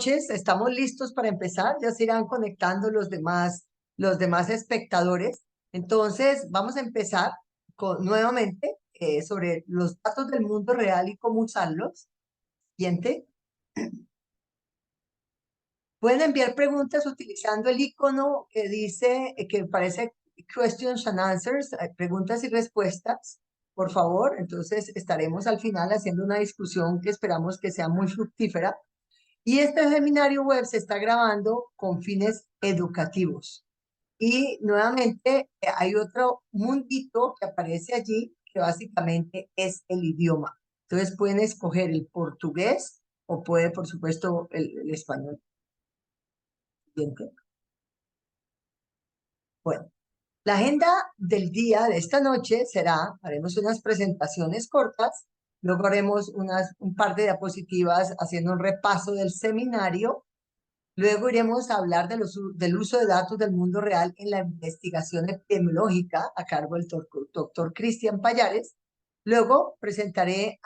noches, estamos listos para empezar, ya se irán conectando los demás espectadores. Entonces, vamos a empezar nuevamente sobre los datos del mundo real y cómo usarlos. Siguiente. Pueden enviar preguntas utilizando el icono que dice, que parece questions and answers, preguntas y respuestas, por favor. Entonces, estaremos al final haciendo una discusión que esperamos que sea muy fructífera. Y este seminario web se está grabando con fines educativos. Y nuevamente hay otro mundito que aparece allí que básicamente es el idioma. Entonces pueden escoger el portugués o puede, por supuesto, el español. Siguiente. Bueno, la agenda del día de esta noche será, haremos unas presentaciones cortas, luego haremos un par de diapositivas haciendo un repaso del seminario. Luego iremos a hablar del uso de datos del mundo real en la investigación epidemiológica a cargo del doctor Cristian Pallares. Luego presentaré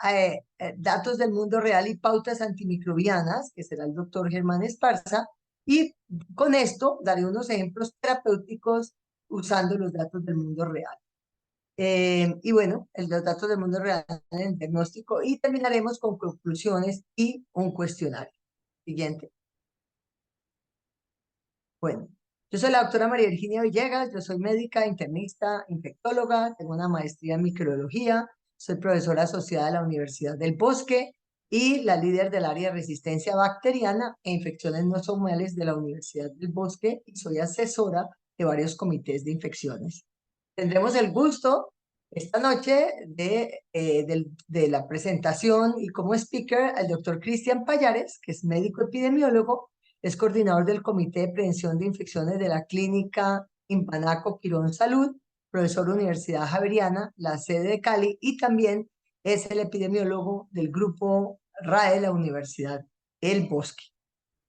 datos del mundo real y pautas antimicrobianas, que será el doctor Germán Esparza. Y con esto daré unos ejemplos terapéuticos usando los datos del mundo real. Y bueno, los datos del mundo real en el diagnóstico. Y terminaremos con conclusiones y un cuestionario. Siguiente. Bueno, yo soy la doctora María Virginia Villegas, yo soy médica, internista, infectóloga, tengo una maestría en microbiología, soy profesora asociada de la Universidad del Bosque y la líder del área de resistencia bacteriana e infecciones nosomales de la Universidad del Bosque y soy asesora de varios comités de infecciones. Tendremos el gusto esta noche de la presentación y como speaker al doctor Cristian Pallares, que es médico epidemiólogo, es coordinador del Comité de Prevención de Infecciones de la Clínica Impanaco Quirón Salud, profesor de Universidad Javeriana, la sede de Cali, y también es el epidemiólogo del grupo RAE de la Universidad El Bosque.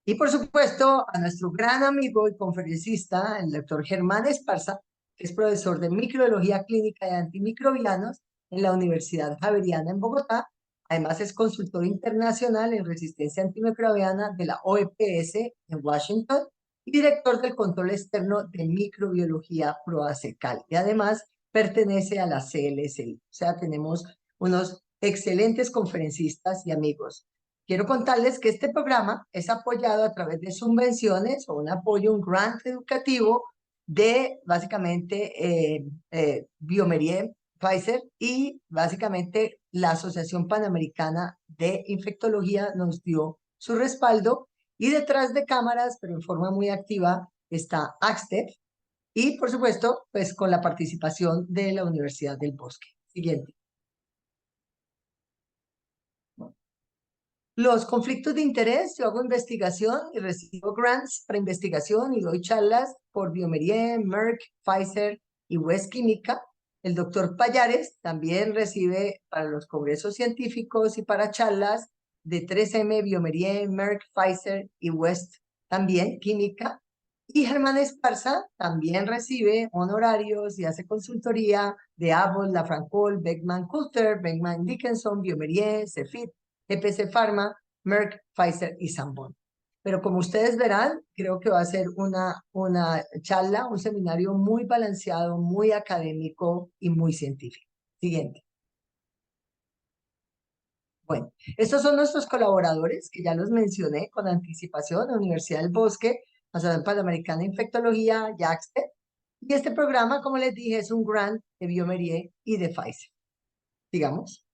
Y por supuesto a nuestro gran amigo y conferencista, el doctor Germán Esparza, que es profesor de microbiología clínica y antimicrobianos en la Universidad Javeriana en Bogotá. Además es consultor internacional en resistencia antimicrobiana de la OEPS en Washington y director del control externo de microbiología ProAcecal. Y además pertenece a la CLSI. O sea, tenemos unos excelentes conferencistas y amigos. Quiero contarles que este programa es apoyado a través de subvenciones o un apoyo, un grant educativo de básicamente Biomerie, Pfizer y básicamente la Asociación Panamericana de Infectología nos dio su respaldo y detrás de cámaras, pero en forma muy activa, está Axtep y por supuesto, pues con la participación de la Universidad del Bosque. Siguiente. Los conflictos de interés, yo hago investigación y recibo grants para investigación y doy charlas por Biomerie, Merck, Pfizer y West Química. El doctor Pallares también recibe para los congresos científicos y para charlas de 3M, Biomerie, Merck, Pfizer y West también Química. Y Germán Esparza también recibe honorarios y hace consultoría de Abbott, La Francoll, Beckman Coulter, Beckman Dickinson, Biomerie, Cefit, EPC Pharma, Merck, Pfizer y Sambon. Pero como ustedes verán, creo que va a ser una charla, un seminario muy balanceado, muy académico y muy científico. Siguiente. Bueno, estos son nuestros colaboradores, que ya los mencioné con anticipación, la Universidad del Bosque, la Asociación Panamericana de Infectología, JAXTE, y este programa, como les dije, es un grant de Biomerie y de Pfizer. Digamos.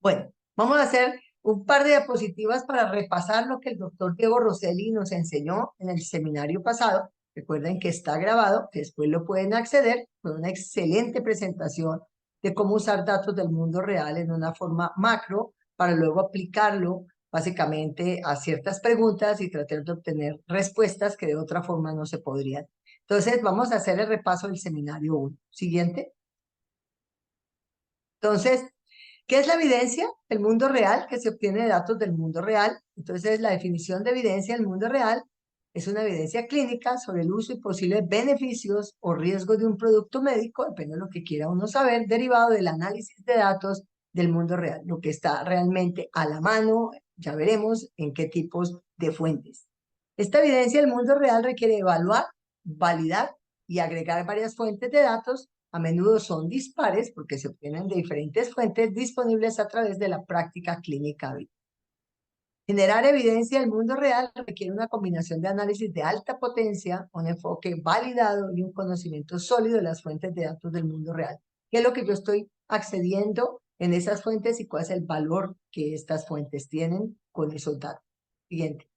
Bueno, vamos a hacer un par de diapositivas para repasar lo que el doctor Diego Rosselli nos enseñó en el seminario pasado. Recuerden que está grabado, que después lo pueden acceder. Fue una excelente presentación de cómo usar datos del mundo real en una forma macro para luego aplicarlo básicamente a ciertas preguntas y tratar de obtener respuestas que de otra forma no se podrían. Entonces, vamos a hacer el repaso del seminario 1. Siguiente. Entonces, ¿qué es la evidencia? El mundo real, que se obtiene de datos del mundo real. Entonces, la definición de evidencia del mundo real es una evidencia clínica sobre el uso y posibles beneficios o riesgos de un producto médico, depende de lo que quiera uno saber, derivado del análisis de datos del mundo real, lo que está realmente a la mano, Ya veremos en qué tipos de fuentes. Esta evidencia del mundo real requiere evaluar, validar y agregar varias fuentes de datos. A menudo son dispares porque se obtienen de diferentes fuentes disponibles a través de la práctica clínica habitual. Generar evidencia del mundo real requiere una combinación de análisis de alta potencia, un enfoque validado y un conocimiento sólido de las fuentes de datos del mundo real. ¿Qué es lo que yo estoy accediendo en esas fuentes y cuál es el valor que estas fuentes tienen con esos datos? Siguiente.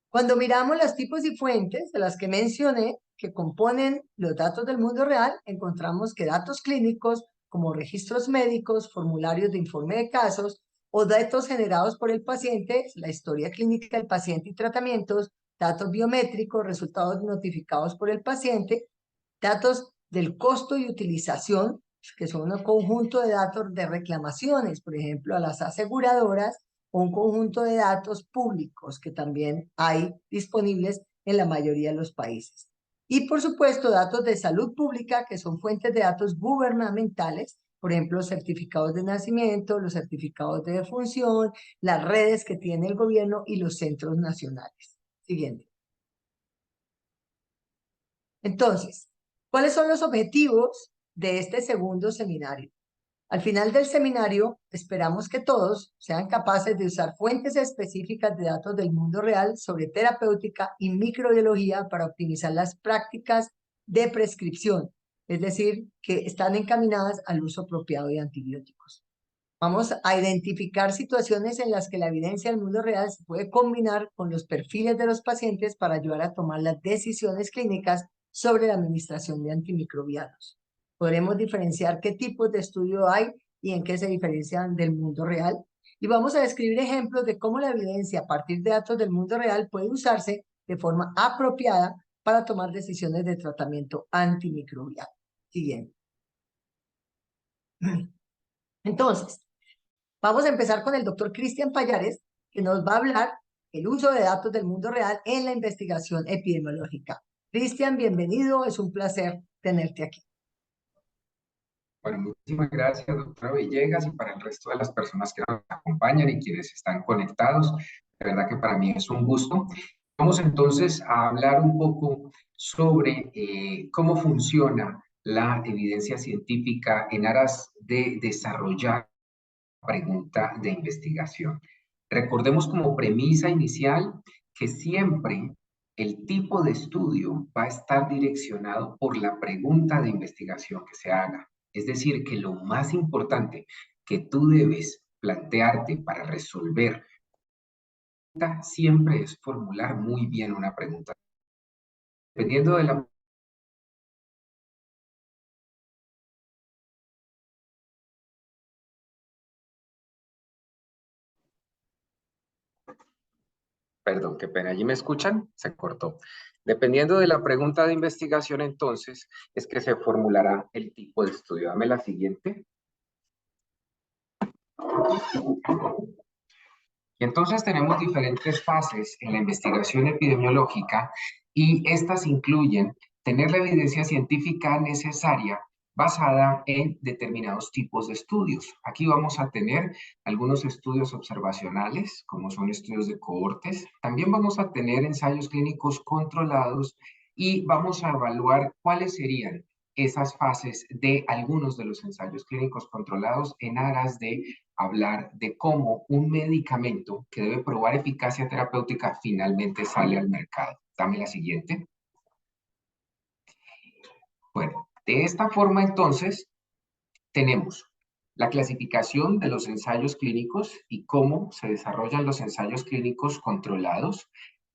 Cuando miramos los tipos y fuentes de las que mencioné que componen los datos del mundo real, encontramos que datos clínicos como registros médicos, formularios de informe de casos o datos generados por el paciente, la historia clínica del paciente y tratamientos, datos biométricos, resultados notificados por el paciente, datos del costo y utilización, que son un conjunto de datos de reclamaciones, por ejemplo, a las aseguradoras, o un conjunto de datos públicos que también hay disponibles en la mayoría de los países. Y por supuesto, datos de salud pública, que son fuentes de datos gubernamentales, por ejemplo, los certificados de nacimiento, los certificados de defunción, las redes que tiene el gobierno y los centros nacionales. Siguiente. Entonces, ¿cuáles son los objetivos de este segundo seminario? Al final del seminario, esperamos que todos sean capaces de usar fuentes específicas de datos del mundo real sobre terapéutica y microbiología para optimizar las prácticas de prescripción, es decir, que están encaminadas al uso apropiado de antibióticos. Vamos a identificar situaciones en las que la evidencia del mundo real se puede combinar con los perfiles de los pacientes para ayudar a tomar las decisiones clínicas sobre la administración de antimicrobianos. Podremos diferenciar qué tipos de estudio hay y en qué se diferencian del mundo real. Y vamos a describir ejemplos de cómo la evidencia a partir de datos del mundo real puede usarse de forma apropiada para tomar decisiones de tratamiento antimicrobiano. Siguiente. Entonces, vamos a empezar con el doctor Cristian Payares, que nos va a hablar el uso de datos del mundo real en la investigación epidemiológica. Cristian, bienvenido, es un placer tenerte aquí. Bueno, muchísimas gracias, doctora Villegas, y para el resto de las personas que nos acompañan y quienes están conectados. De verdad que para mí es un gusto. Vamos entonces a hablar un poco sobre cómo funciona la evidencia científica en aras de desarrollar pregunta de investigación. Recordemos como premisa inicial que siempre el tipo de estudio va a estar direccionado por la pregunta de investigación que se haga. Es decir, que lo más importante que tú debes plantearte para resolver siempre es formular muy bien una pregunta. Dependiendo de la... Perdón, qué pena, ¿allí me escuchan? Se cortó. Dependiendo de la pregunta de investigación, entonces, es que se formulará el tipo de estudio. Dame la siguiente. Y entonces tenemos diferentes fases en la investigación epidemiológica y estas incluyen tener la evidencia científica necesaria basada en determinados tipos de estudios. Aquí vamos a tener algunos estudios observacionales, como son estudios de cohortes. También vamos a tener ensayos clínicos controlados y vamos a evaluar cuáles serían esas fases de algunos de los ensayos clínicos controlados en aras de hablar de cómo un medicamento que debe probar eficacia terapéutica finalmente sale al mercado. Dame la siguiente. Bueno, de esta forma entonces tenemos la clasificación de los ensayos clínicos y cómo se desarrollan los ensayos clínicos controlados,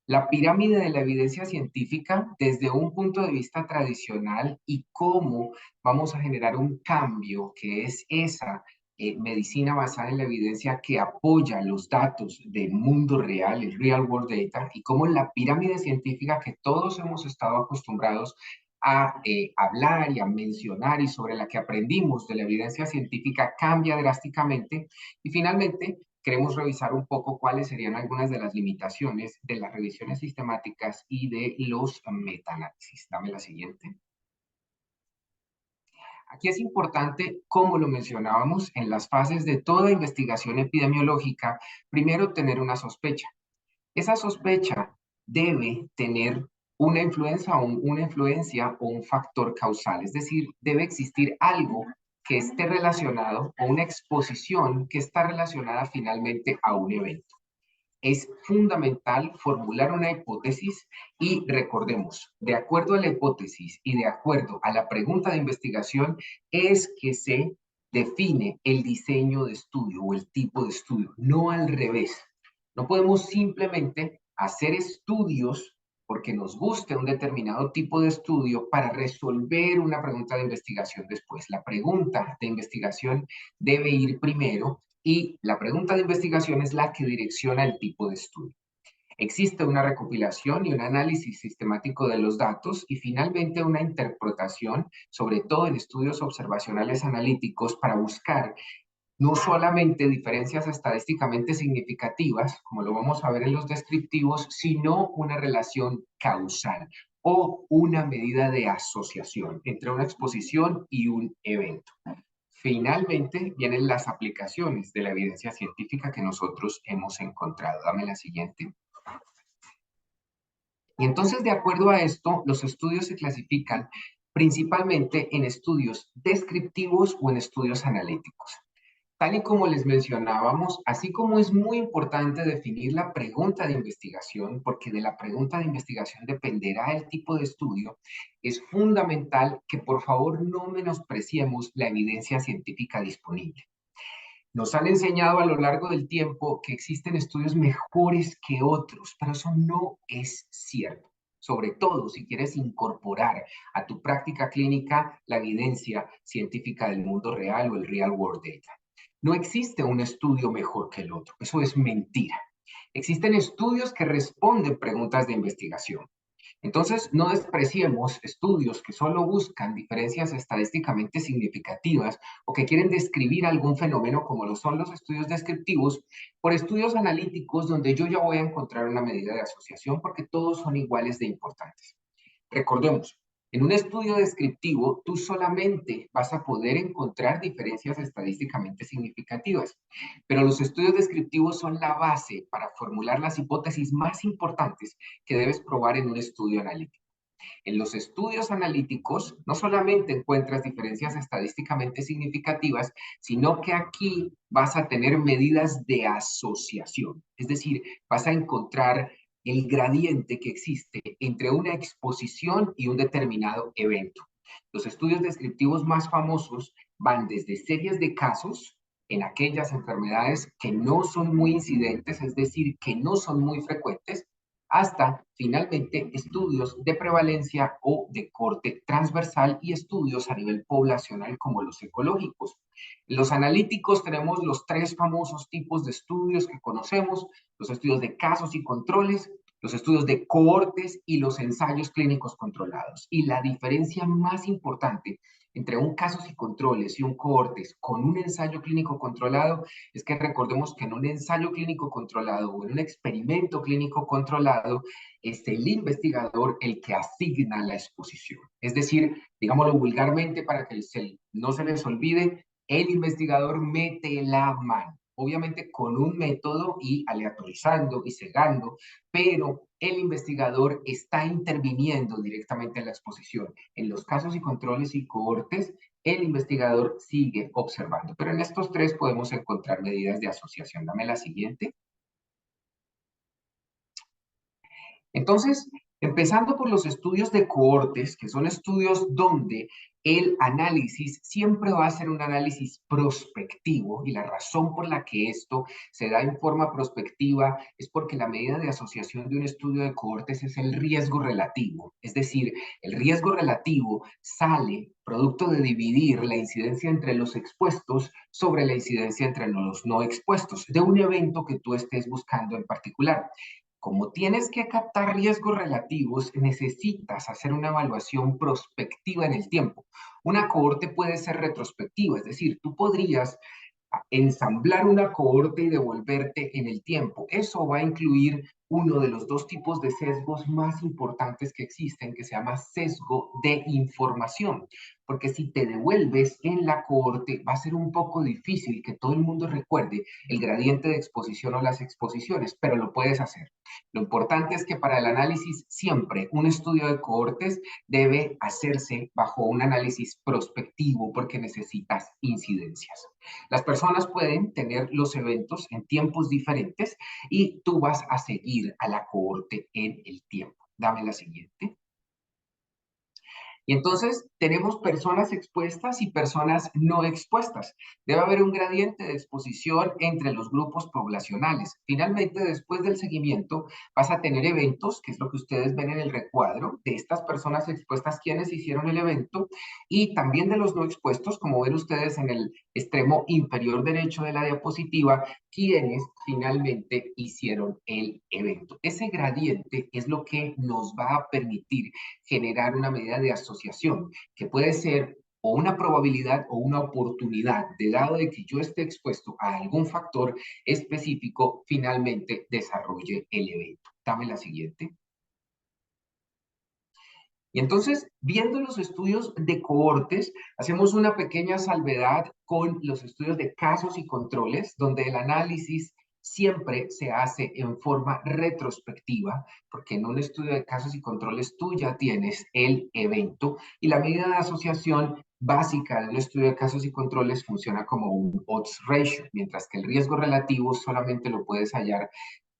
la pirámide de la evidencia científica desde un punto de vista tradicional y cómo vamos a generar un cambio que es esa medicina basada en la evidencia que apoya los datos del mundo real, el real world data, y cómo la pirámide científica que todos hemos estado acostumbrados a hablar y a mencionar y sobre la que aprendimos de la evidencia científica cambia drásticamente. Y finalmente, queremos revisar un poco cuáles serían algunas de las limitaciones de las revisiones sistemáticas y de los metaanálisis. Dame la siguiente. Aquí es importante, como lo mencionábamos, en las fases de toda investigación epidemiológica, primero tener una sospecha. Esa sospecha debe tener una influencia o un factor causal, es decir, debe existir algo que esté relacionado o una exposición que está relacionada finalmente a un evento. Es fundamental formular una hipótesis y recordemos, de acuerdo a la hipótesis y de acuerdo a la pregunta de investigación, es que se define el diseño de estudio o el tipo de estudio, no al revés. No podemos simplemente hacer estudios porque nos guste un determinado tipo de estudio para resolver una pregunta de investigación después. La pregunta de investigación debe ir primero y la pregunta de investigación es la que direcciona el tipo de estudio. Existe una recopilación y un análisis sistemático de los datos y finalmente una interpretación, sobre todo en estudios observacionales analíticos, para buscar no solamente diferencias estadísticamente significativas, como lo vamos a ver en los descriptivos, sino una relación causal o una medida de asociación entre una exposición y un evento. Finalmente, vienen las aplicaciones de la evidencia científica que nosotros hemos encontrado. Dame la siguiente. Y entonces, de acuerdo a esto, los estudios se clasifican principalmente en estudios descriptivos o en estudios analíticos. Tal y como les mencionábamos, así como es muy importante definir la pregunta de investigación, porque de la pregunta de investigación dependerá el tipo de estudio, es fundamental que por favor no menospreciemos la evidencia científica disponible. Nos han enseñado a lo largo del tiempo que existen estudios mejores que otros, pero eso no es cierto. Sobre todo si quieres incorporar a tu práctica clínica la evidencia científica del mundo real o el real world data. No existe un estudio mejor que el otro, eso es mentira. Existen estudios que responden preguntas de investigación. Entonces, no despreciemos estudios que solo buscan diferencias estadísticamente significativas o que quieren describir algún fenómeno como lo son los estudios descriptivos por estudios analíticos donde yo ya voy a encontrar una medida de asociación porque todos son iguales de importantes. Recordemos, en un estudio descriptivo, tú solamente vas a poder encontrar diferencias estadísticamente significativas, pero los estudios descriptivos son la base para formular las hipótesis más importantes que debes probar en un estudio analítico. En los estudios analíticos no solamente encuentras diferencias estadísticamente significativas, sino que aquí vas a tener medidas de asociación, es decir, vas a encontrar el gradiente que existe entre una exposición y un determinado evento. Los estudios descriptivos más famosos van desde series de casos en aquellas enfermedades que no son muy incidentes, es decir, que no son muy frecuentes, hasta finalmente estudios de prevalencia o de corte transversal y estudios a nivel poblacional como los ecológicos. En los analíticos tenemos los tres famosos tipos de estudios que conocemos, los estudios de casos y controles, los estudios de cohortes y los ensayos clínicos controlados. Y la diferencia más importante entre un casos y controles y un cohortes con un ensayo clínico controlado es que recordemos que en un ensayo clínico controlado o en un experimento clínico controlado es el investigador el que asigna la exposición. Es decir, digámoslo vulgarmente para que no se les olvide, el investigador mete la mano. Obviamente con un método y aleatorizando y cegando, pero el investigador está interviniendo directamente en la exposición. En los casos y controles y cohortes, el investigador sigue observando. Pero en estos tres podemos encontrar medidas de asociación. Dame la siguiente. Entonces, empezando por los estudios de cohortes, que son estudios donde el análisis siempre va a ser un análisis prospectivo, y la razón por la que esto se da en forma prospectiva es porque la medida de asociación de un estudio de cohortes es el riesgo relativo. Es decir, el riesgo relativo sale producto de dividir la incidencia entre los expuestos sobre la incidencia entre los no expuestos de un evento que tú estés buscando en particular. Como tienes que captar riesgos relativos, necesitas hacer una evaluación prospectiva en el tiempo. Una cohorte puede ser retrospectiva, es decir, tú podrías ensamblar una cohorte y devolverte en el tiempo. Eso va a incluir uno de los dos tipos de sesgos más importantes que existen, que se llama sesgo de información. porque si te devuelves en la cohorte va a ser un poco difícil que todo el mundo recuerde el gradiente de exposición o las exposiciones, pero lo puedes hacer. Lo importante es que para el análisis siempre un estudio de cohortes debe hacerse bajo un análisis prospectivo porque necesitas incidencias. Las personas pueden tener los eventos en tiempos diferentes y tú vas a seguir a la cohorte en el tiempo. Dame la siguiente. Y entonces tenemos personas expuestas y personas no expuestas. Debe haber un gradiente de exposición entre los grupos poblacionales. Finalmente, después del seguimiento, vas a tener eventos, que es lo que ustedes ven en el recuadro, de estas personas expuestas, quienes hicieron el evento, y también de los no expuestos, como ven ustedes en el extremo inferior derecho de la diapositiva, quienes finalmente hicieron el evento. Ese gradiente es lo que nos va a permitir generar una medida de asociación, que puede ser o una probabilidad o una oportunidad, de dado de que yo esté expuesto a algún factor específico, finalmente desarrolle el evento. Dame la siguiente. Y entonces, viendo los estudios de cohortes, hacemos una pequeña salvedad con los estudios de casos y controles, donde el análisis siempre se hace en forma retrospectiva, porque en un estudio de casos y controles tú ya tienes el evento y la medida de asociación básica de un estudio de casos y controles funciona como un odds ratio, mientras que el riesgo relativo solamente lo puedes hallar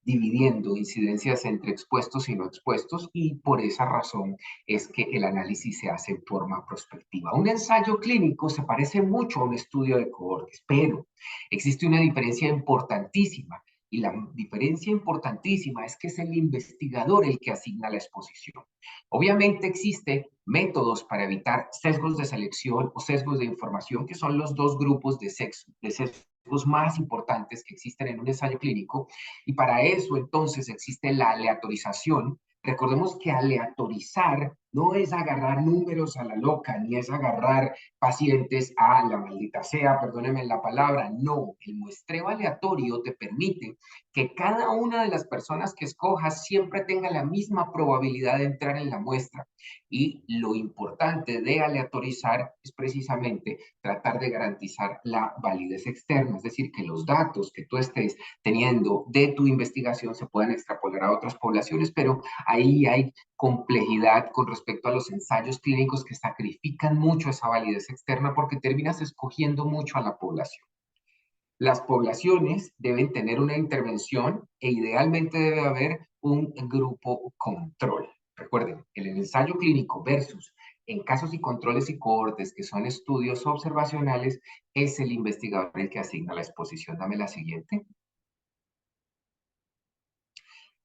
dividiendo incidencias entre expuestos y no expuestos, y por esa razón es que el análisis se hace en forma prospectiva. Un ensayo clínico se parece mucho a un estudio de cohortes, pero existe una diferencia importantísima, y la diferencia importantísima es que es el investigador el que asigna la exposición. Obviamente existen métodos para evitar sesgos de selección o sesgos de información, que son los dos grupos de sesgos más importantes que existen en un ensayo clínico, y para eso entonces existe la aleatorización. Recordemos que aleatorizar no es agarrar números a la loca, ni es agarrar pacientes a la maldita sea, perdónenme la palabra, no. El muestreo aleatorio te permite que cada una de las personas que escojas siempre tenga la misma probabilidad de entrar en la muestra. Y lo importante de aleatorizar es precisamente tratar de garantizar la validez externa, es decir, que los datos que tú estés teniendo de tu investigación se puedan extrapolar a otras poblaciones, pero ahí hay complejidad con respecto a los ensayos clínicos que sacrifican mucho esa validez externa porque terminas escogiendo mucho a la población. Las poblaciones deben tener una intervención e idealmente debe haber un grupo control. Recuerden, el ensayo clínico versus en casos y controles y cohortes, que son estudios observacionales, es el investigador el que asigna la exposición. Dame la siguiente.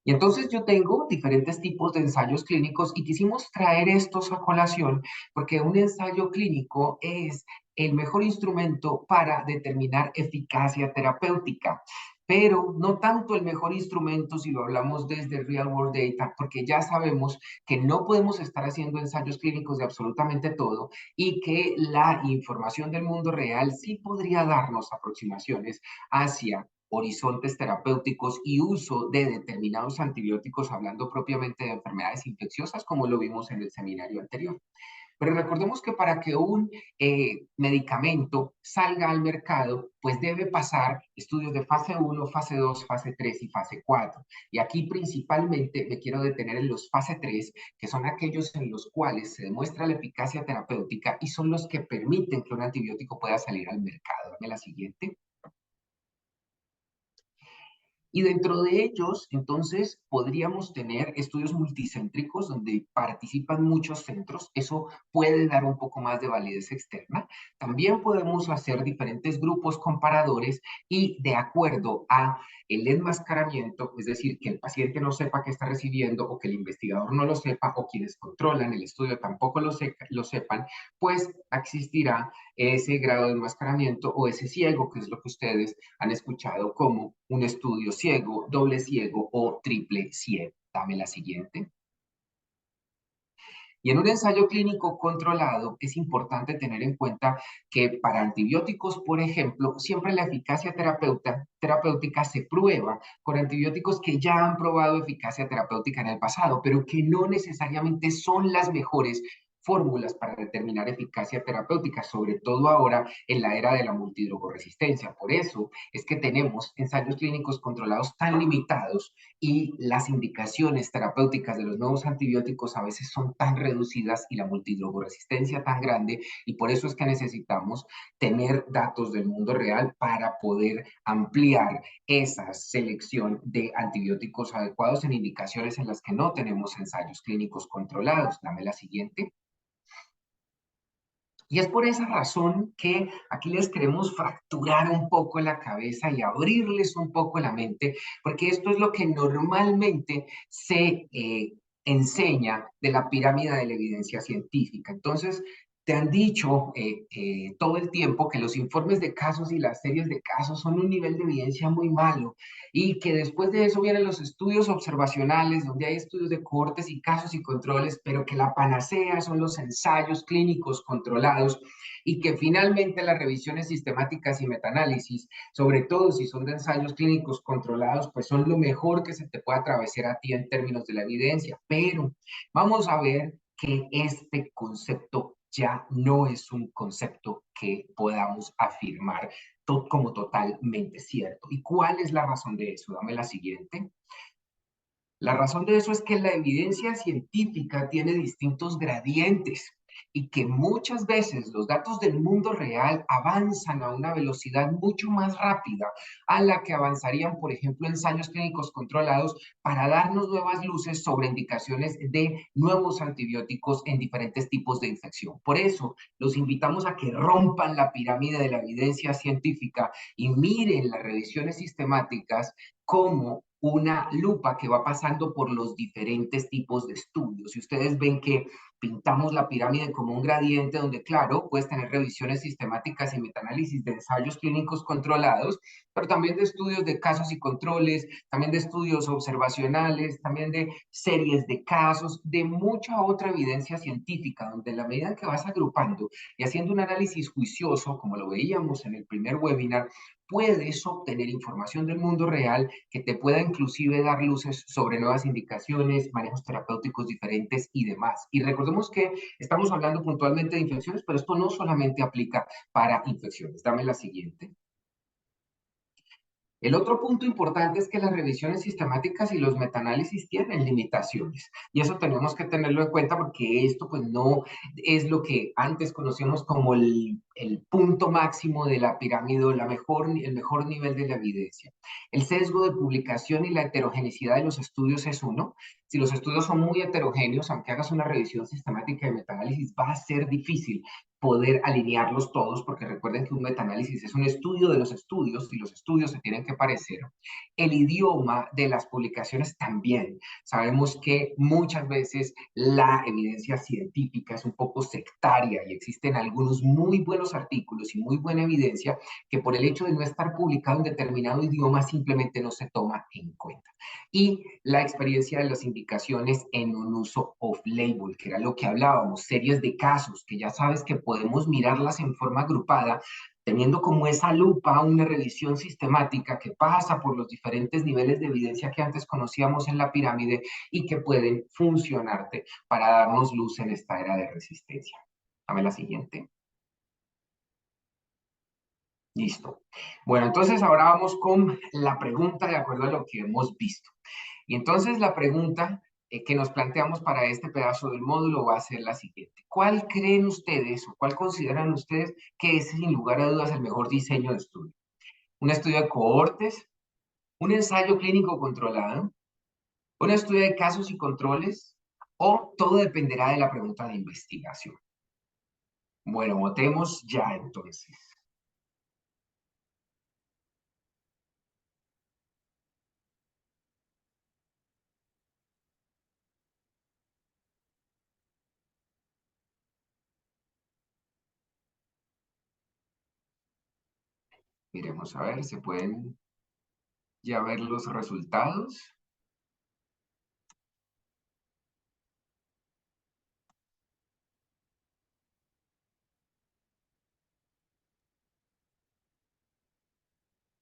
Y entonces yo tengo diferentes tipos de ensayos clínicos y quisimos traer estos a colación porque un ensayo clínico es el mejor instrumento para determinar eficacia terapéutica, pero no tanto el mejor instrumento si lo hablamos desde real world data, porque ya sabemos que no podemos estar haciendo ensayos clínicos de absolutamente todo y que la información del mundo real sí podría darnos aproximaciones hacia horizontes terapéuticos y uso de determinados antibióticos, hablando propiamente de enfermedades infecciosas, como lo vimos en el seminario anterior. Pero recordemos que para que un medicamento salga al mercado, pues debe pasar estudios de fase 1, fase 2, fase 3 y fase 4. Y aquí principalmente me quiero detener en los fase 3, que son aquellos en los cuales se demuestra la eficacia terapéutica y son los que permiten que un antibiótico pueda salir al mercado. Dame la siguiente. Y dentro de ellos, entonces, podríamos tener estudios multicéntricos donde participan muchos centros. Eso puede dar un poco más de validez externa. También podemos hacer diferentes grupos comparadores y de acuerdo a el enmascaramiento, es decir, que el paciente no sepa qué está recibiendo o que el investigador no lo sepa o quienes controlan el estudio tampoco lo sepan, pues existirá ese grado de enmascaramiento o ese ciego, que es lo que ustedes han escuchado como un estudio ciego, doble ciego o triple ciego. Dame la siguiente. Y en un ensayo clínico controlado es importante tener en cuenta que para antibióticos, por ejemplo, siempre la eficacia terapéutica se prueba con antibióticos que ya han probado eficacia terapéutica en el pasado, pero que no necesariamente son las mejores fórmulas para determinar eficacia terapéutica, sobre todo ahora en la era de la multidrogoresistencia. Por eso es que tenemos ensayos clínicos controlados tan limitados y las indicaciones terapéuticas de los nuevos antibióticos a veces son tan reducidas y la multidrogoresistencia tan grande, y por eso es que necesitamos tener datos del mundo real para poder ampliar esa selección de antibióticos adecuados en indicaciones en las que no tenemos ensayos clínicos controlados. Dame la siguiente. Y es por esa razón que aquí les queremos fracturar un poco la cabeza y abrirles un poco la mente, porque esto es lo que normalmente se enseña de la pirámide de la evidencia científica. Entonces, te han dicho todo el tiempo que los informes de casos y las series de casos son un nivel de evidencia muy malo, y que después de eso vienen los estudios observacionales, donde hay estudios de cohortes y casos y controles, pero que la panacea son los ensayos clínicos controlados, y que finalmente las revisiones sistemáticas y metaanálisis, sobre todo si son de ensayos clínicos controlados, pues son lo mejor que se te puede atravesar a ti en términos de la evidencia. Pero vamos a ver que este concepto ya no es un concepto que podamos afirmar como totalmente cierto. ¿Y cuál es la razón de eso? Dame la siguiente. La razón de eso es que la evidencia científica tiene distintos gradientes, y que muchas veces los datos del mundo real avanzan a una velocidad mucho más rápida a la que avanzarían, por ejemplo, ensayos clínicos controlados para darnos nuevas luces sobre indicaciones de nuevos antibióticos en diferentes tipos de infección. Por eso, los invitamos a que rompan la pirámide de la evidencia científica y miren las revisiones sistemáticas como una lupa que va pasando por los diferentes tipos de estudios. Y ustedes ven que pintamos la pirámide como un gradiente donde, claro, puedes tener revisiones sistemáticas y metaanálisis de ensayos clínicos controlados, pero también de estudios de casos y controles, también de estudios observacionales, también de series de casos, de mucha otra evidencia científica, donde en la medida que vas agrupando y haciendo un análisis juicioso, como lo veíamos en el primer webinar, puedes obtener información del mundo real que te pueda inclusive dar luces sobre nuevas indicaciones, manejos terapéuticos diferentes y demás. Y recordemos que estamos hablando puntualmente de infecciones, pero esto no solamente aplica para infecciones. Dame la siguiente. El otro punto importante es que las revisiones sistemáticas y los metaanálisis tienen limitaciones, y eso tenemos que tenerlo en cuenta, porque esto pues no es lo que antes conocíamos como el punto máximo de la pirámide, el mejor nivel de la evidencia. El sesgo de publicación y la heterogeneidad de los estudios es uno. Si los estudios son muy heterogéneos, aunque hagas una revisión sistemática de metaanálisis, va a ser difícil poder alinearlos todos, porque recuerden que un metaanálisis es un estudio de los estudios y los estudios se tienen que parecer. El idioma de las publicaciones también. Sabemos que muchas veces la evidencia científica es un poco sectaria y existen algunos muy buenos artículos y muy buena evidencia que por el hecho de no estar publicado en determinado idioma simplemente no se toma en cuenta. Y la experiencia de las indicaciones en un uso off-label, que era lo que hablábamos, series de casos, que ya sabes que podemos mirarlas en forma agrupada, teniendo como esa lupa una revisión sistemática que pasa por los diferentes niveles de evidencia que antes conocíamos en la pirámide y que pueden funcionarte para darnos luz en esta era de resistencia. Dame la siguiente. Listo. Bueno, entonces ahora vamos con la pregunta de acuerdo a lo que hemos visto. Y entonces la pregunta que nos planteamos para este pedazo del módulo va a ser la siguiente. ¿Cuál creen ustedes o cuál consideran ustedes que es sin lugar a dudas el mejor diseño de estudio? ¿Un estudio de cohortes? ¿Un ensayo clínico controlado? ¿Un estudio de casos y controles? ¿O todo dependerá de la pregunta de investigación? Bueno, votemos ya entonces. Miremos a ver, ¿se pueden ya ver los resultados?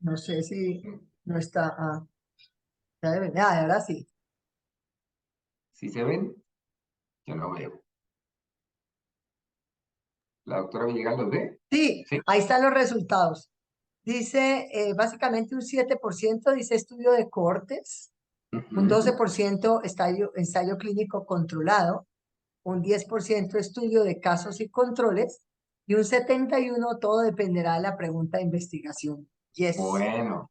No sé si no está. Ya debe, ahora sí. ¿Sí se ven? Yo no veo. ¿La doctora Villegas los ve? Sí, Sí. ahí están los resultados. Dice, básicamente un 7% dice estudio de cohortes, un Ujú. 12% ensayo clínico controlado, un 10% estudio de casos y controles, y un 71% todo dependerá de la pregunta de investigación. Yes. Bueno,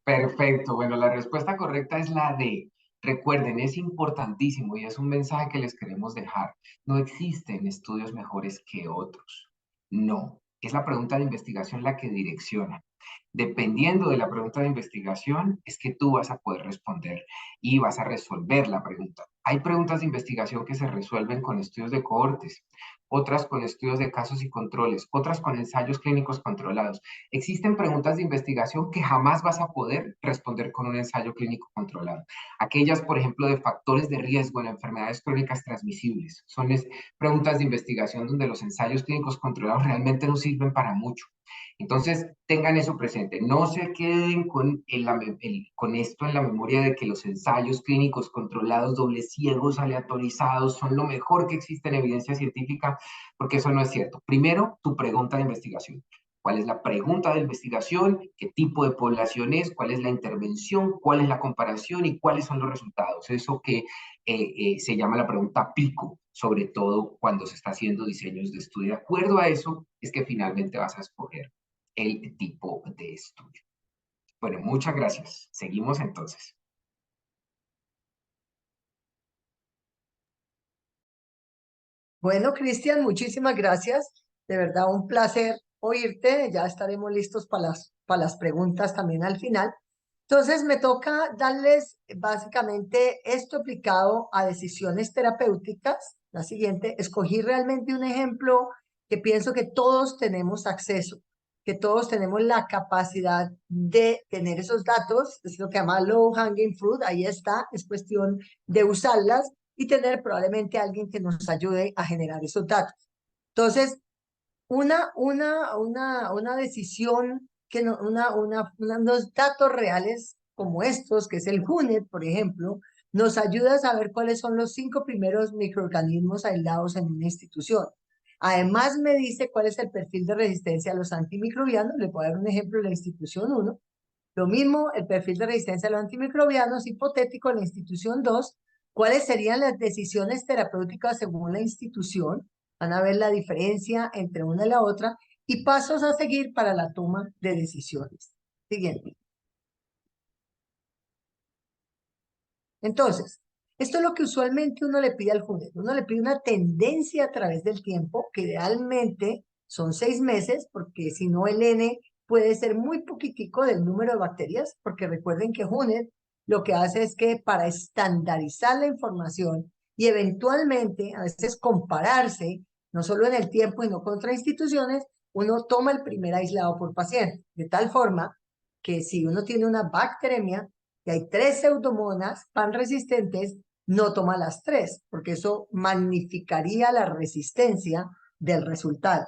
perfecto. Bueno, la respuesta correcta es la D. Recuerden, es importantísimo y es un mensaje que les queremos dejar. No existen estudios mejores que otros. No, es la pregunta de investigación la que direcciona. Dependiendo de la pregunta de investigación, es que tú vas a poder responder y vas a resolver la pregunta. Hay preguntas de investigación que se resuelven con estudios de cohortes, otras con estudios de casos y controles, otras con ensayos clínicos controlados. Existen preguntas de investigación que jamás vas a poder responder con un ensayo clínico controlado. Aquellas, por ejemplo, de factores de riesgo en enfermedades crónicas transmisibles. Son preguntas de investigación donde los ensayos clínicos controlados realmente no sirven para mucho. Entonces, tengan eso presente. No se queden con esto en la memoria de que los ensayos clínicos controlados, dobles ciegos, aleatorizados, son lo mejor que existe en evidencia científica, porque eso no es cierto. Primero, tu pregunta de investigación. ¿Cuál es la pregunta de investigación? ¿Qué tipo de población es? ¿Cuál es la intervención? ¿Cuál es la comparación? ¿Y cuáles son los resultados? Eso que se llama la pregunta pico, sobre todo cuando se está haciendo diseños de estudio. De acuerdo a eso, es que finalmente vas a escoger el tipo de estudio. Bueno, muchas gracias. Seguimos entonces. Bueno, Cristian, muchísimas gracias. De verdad, un placer oírte. Ya estaremos listos para las preguntas también al final. Entonces, me toca darles básicamente esto aplicado a decisiones terapéuticas. La siguiente, escogí realmente un ejemplo que pienso que todos tenemos acceso, que todos tenemos la capacidad de tener esos datos. Es lo que llama low hanging fruit. Ahí está, es cuestión de usarlas y tener probablemente alguien que nos ayude a generar esos datos. Entonces, una decisión, que no, unos datos reales como estos, que es el HUNET, por ejemplo, nos ayuda a saber cuáles son los 5 primeros microorganismos aislados en una institución. Además, me dice cuál es el perfil de resistencia a los antimicrobianos. Le puedo dar un ejemplo de la institución 1. Lo mismo, el perfil de resistencia a los antimicrobianos hipotético en la institución 2. ¿Cuáles serían las decisiones terapéuticas según la institución? Van a ver la diferencia entre una y la otra y pasos a seguir para la toma de decisiones. Siguiente. Entonces, esto es lo que usualmente uno le pide al juez. Uno le pide una tendencia a través del tiempo, que idealmente son 6 meses, porque si no el N puede ser muy poquitico del número de bacterias, porque recuerden que HUNET lo que hace es que para estandarizar la información y eventualmente a veces compararse, no solo en el tiempo y no con otras instituciones, uno toma el primer aislado por paciente, de tal forma que si uno tiene una bacteremia, y hay 3 pseudomonas pan resistentes, no toma las 3, porque eso magnificaría la resistencia del resultado.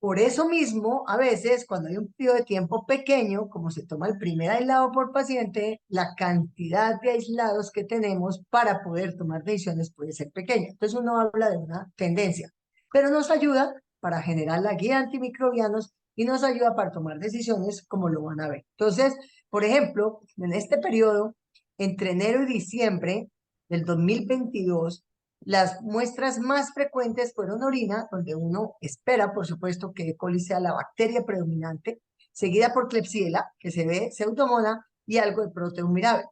Por eso mismo, a veces, cuando hay un periodo de tiempo pequeño, como se toma el primer aislado por paciente, la cantidad de aislados que tenemos para poder tomar decisiones puede ser pequeña. Entonces uno habla de una tendencia, pero nos ayuda para generar la guía antimicrobianos y nos ayuda para tomar decisiones como lo van a ver. Entonces, por ejemplo, en este periodo, entre enero y diciembre del 2022, las muestras más frecuentes fueron orina, donde uno espera, por supuesto, que E. coli sea la bacteria predominante, seguida por Klebsiella, que se ve Pseudomonas, y algo de Proteus mirabilis.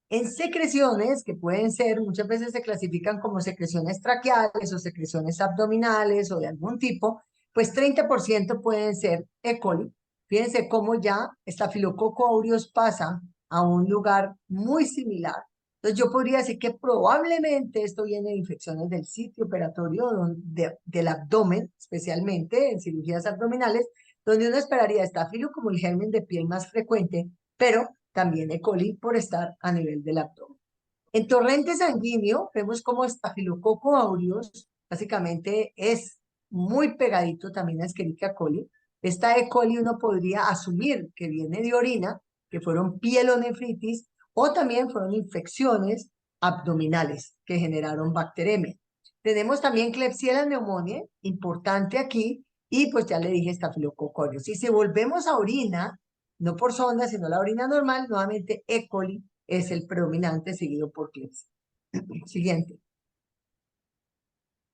En secreciones, que pueden ser, muchas veces se clasifican como secreciones traqueales o secreciones abdominales o de algún tipo, pues 30% pueden ser E. coli. Fíjense cómo ya Staphylococcus aureus pasa a un lugar muy similar. Entonces yo podría decir que probablemente esto viene de infecciones del sitio operatorio del abdomen, especialmente en cirugías abdominales, donde uno esperaría estafilo como el germen de piel más frecuente, pero también E. coli por estar a nivel del abdomen. En torrente sanguíneo vemos como Staphylococcus aureus básicamente es muy pegadito también a Escherichia coli. Esta E. coli uno podría asumir que viene de orina, que fueron pielonefritis o también fueron infecciones abdominales que generaron bacteremia. Tenemos también Klebsiella pneumoniae, importante aquí, y pues ya le dije Staphylococcus aureus. Si volvemos a orina, no por sonda, sino la orina normal, nuevamente E. coli es el predominante, seguido por Klebsiella. Siguiente.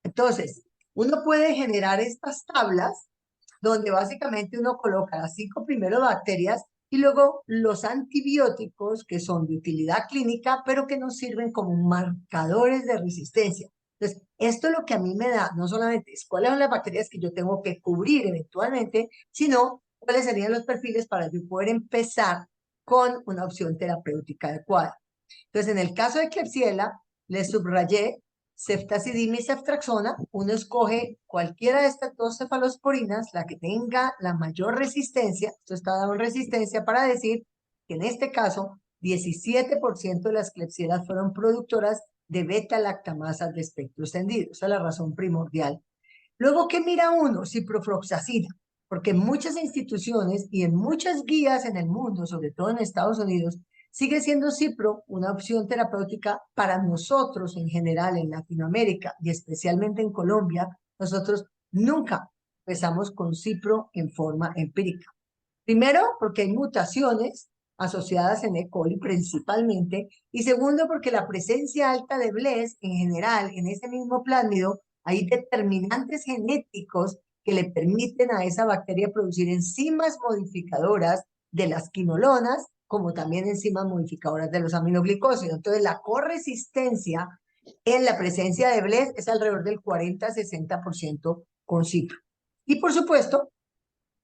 Entonces, uno puede generar estas tablas donde básicamente uno coloca las 5 primeras bacterias y luego los antibióticos que son de utilidad clínica, pero que nos sirven como marcadores de resistencia. Entonces, esto es lo que a mí me da, no solamente es cuáles son las bacterias que yo tengo que cubrir eventualmente, sino cuáles serían los perfiles para yo poder empezar con una opción terapéutica adecuada. Entonces, en el caso de Klebsiella, le subrayé ceftazidima y ceftraxona. Uno escoge cualquiera de estas dos cefalosporinas, la que tenga la mayor resistencia. Esto está dado en resistencia para decir que en este caso, 17% de las Klebsiellas fueron productoras de beta-lactamasas de espectro extendido. Esa es la razón primordial. Luego, ¿qué mira uno? Ciprofloxacina. Porque en muchas instituciones y en muchas guías en el mundo, sobre todo en Estados Unidos, sigue siendo Cipro una opción terapéutica para nosotros en general en Latinoamérica y especialmente en Colombia. Nosotros nunca empezamos con Cipro en forma empírica. Primero, porque hay mutaciones asociadas en E. coli principalmente, y segundo, porque la presencia alta de Bless en general en ese mismo plásmido, hay determinantes genéticos que le permiten a esa bacteria producir enzimas modificadoras de las quinolonas, como también enzimas modificadoras de los aminoglicósidos. Entonces, la corresistencia en la presencia de Bless es alrededor del 40-60% con cipro. Y por supuesto,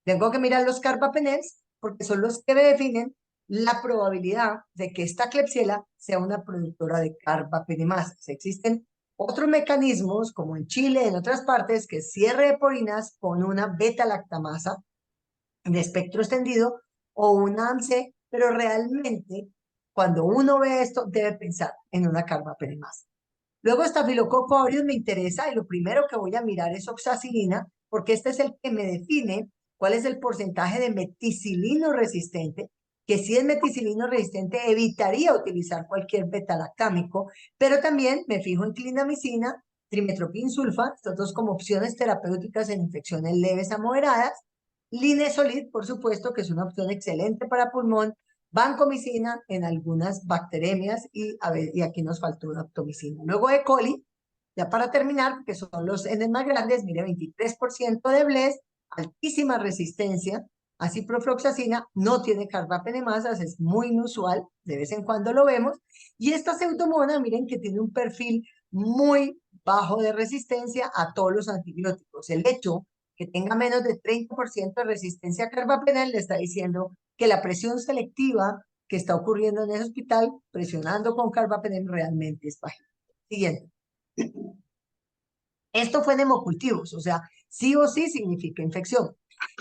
tengo que mirar los carbapenems porque son los que definen la probabilidad de que esta Klebsiella sea una productora de carbapenemasas. Existen otros mecanismos, como en Chile, en otras partes, que cierre de porinas con una beta-lactamasa de espectro extendido o una AMC, pero realmente cuando uno ve esto debe pensar en una carbapenemasa. Luego Staphylococcus aureus me interesa y lo primero que voy a mirar es oxacilina, porque este es el que me define cuál es el porcentaje de meticilino resistente, que si es meticilino resistente evitaría utilizar cualquier betalactámico, pero también me fijo en clindamicina, trimetoprim sulfa, estos dos como opciones terapéuticas en infecciones leves a moderadas, linezolid, por supuesto, que es una opción excelente para pulmón, vancomicina en algunas bacteremias y aquí nos faltó daptomicina. Luego E. coli, ya para terminar, que son los N más grandes, mire, 23% de Bless, altísima resistencia a ciprofloxacina, no tiene carbapenemasas, es muy inusual, de vez en cuando lo vemos, y esta pseudomonas, miren que tiene un perfil muy bajo de resistencia a todos los antibióticos. El hecho que tenga menos de 30% de resistencia a carbapenem le está diciendo que la presión selectiva que está ocurriendo en ese hospital, presionando con carbapenem, realmente es baja. Siguiente. Esto fue en hemocultivos, o sea, sí o sí significa infección.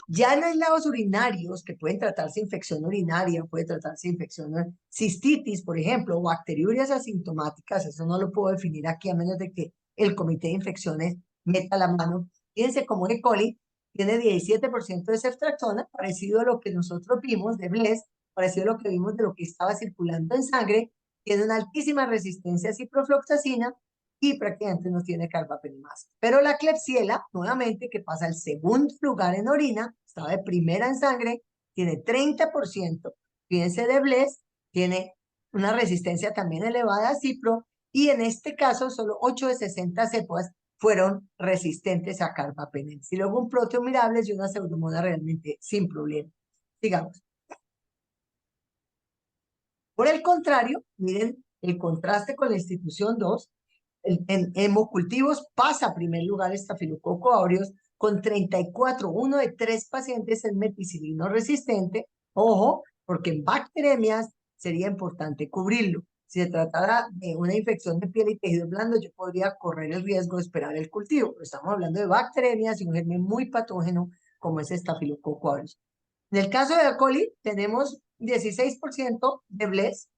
Ya en aislados urinarios, que pueden tratarse infección urinaria, puede tratarse infección cistitis, por ejemplo, o bacteriurias asintomáticas, eso no lo puedo definir aquí a menos de que el comité de infecciones meta la mano. Fíjense cómo E. coli tiene 17% de ceftriaxona, parecido a lo que nosotros vimos de Bless, parecido a lo que vimos de lo que estaba circulando en sangre, tiene una altísima resistencia a ciprofloxacina y prácticamente no tiene carbapenemasa. Pero la Klebsiella, nuevamente, que pasa al segundo lugar en orina, estaba de primera en sangre, tiene 30%, fíjense de Bless, tiene una resistencia también elevada a cipro, y en este caso solo 8 de 60 cepas fueron resistentes a carbapenem. Y luego un proteomirables y una pseudomonas realmente sin problema. Sigamos. Por el contrario, miren el contraste con la institución 2, en hemocultivos pasa a primer lugar Staphylococcus aureus con 34. Uno de 3 pacientes es meticilino resistente. Ojo, porque en bacteremias sería importante cubrirlo. Si se tratara de una infección de piel y tejido blando, yo podría correr el riesgo de esperar el cultivo. Pero estamos hablando de bacteremias y un germen muy patógeno como es Staphylococcus aureus. En el caso de E. coli, tenemos 16% de Bless,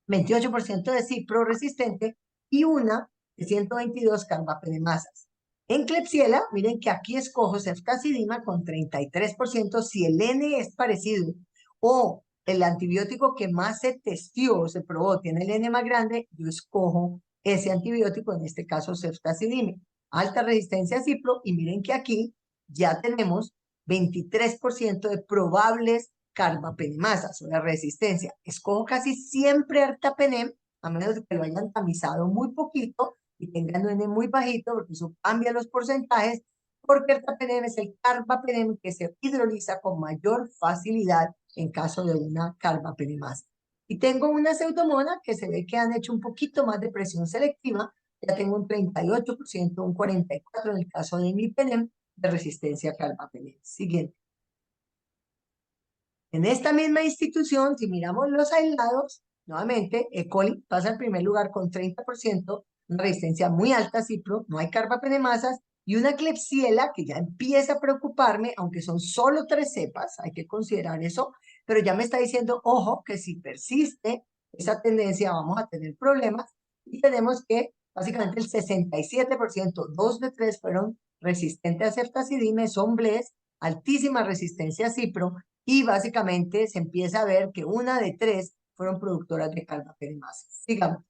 28% de cipro resistente y una de 122 carbapenemasas. En Klebsiella, miren que aquí escojo ceftazidima con 33%. Si el N es parecido o el antibiótico que más se testió o se probó tiene el N más grande, yo escojo ese antibiótico, en este caso ceftazidime. Alta resistencia a cipro, y miren que aquí ya tenemos 23% de probables carbapenemasas o la resistencia. Escojo casi siempre artapenem, a menos de que lo hayan tamizado muy poquito y tengan un N muy bajito, porque eso cambia los porcentajes, porque artapenem es el carbapenem que se hidroliza con mayor facilidad en caso de una carbapenemasa. Y tengo una pseudomona que se ve que han hecho un poquito más de presión selectiva, ya tengo un 38%, un 44% en el caso de mi penem de resistencia a carbapenem. Siguiente. En esta misma institución, si miramos los aislados, nuevamente, E. coli pasa en primer lugar con 30%, una resistencia muy alta a cipro, no hay carbapenemasas, y una Klebsiella que ya empieza a preocuparme, aunque son solo 3 cepas, hay que considerar eso, pero ya me está diciendo, ojo, que si persiste esa tendencia vamos a tener problemas, y tenemos que básicamente el 67%, 2 de 3 fueron resistentes a ceftazidime, son BLES, altísima resistencia a cipro, y básicamente se empieza a ver que una de 3 fueron productoras de carbapenemasas. Sigamos.